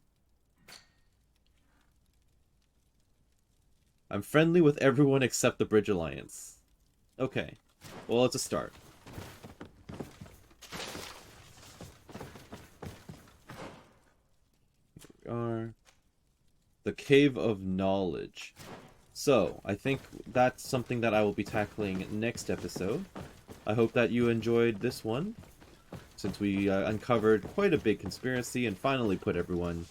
A: I'm friendly with everyone except the Bridge Alliance. Okay. Well, it's a start. Here we are. The Cave of Knowledge. So, I think that's something that I will be tackling next episode. I hope that you enjoyed this one, since we uncovered quite a big conspiracy and finally put everyone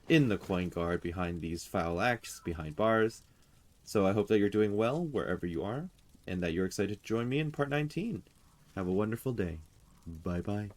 A: in the Coin Guard behind these foul acts, behind bars. So I hope that you're doing well wherever you are, and that you're excited to join me in part 19. Have a wonderful day. Bye-bye.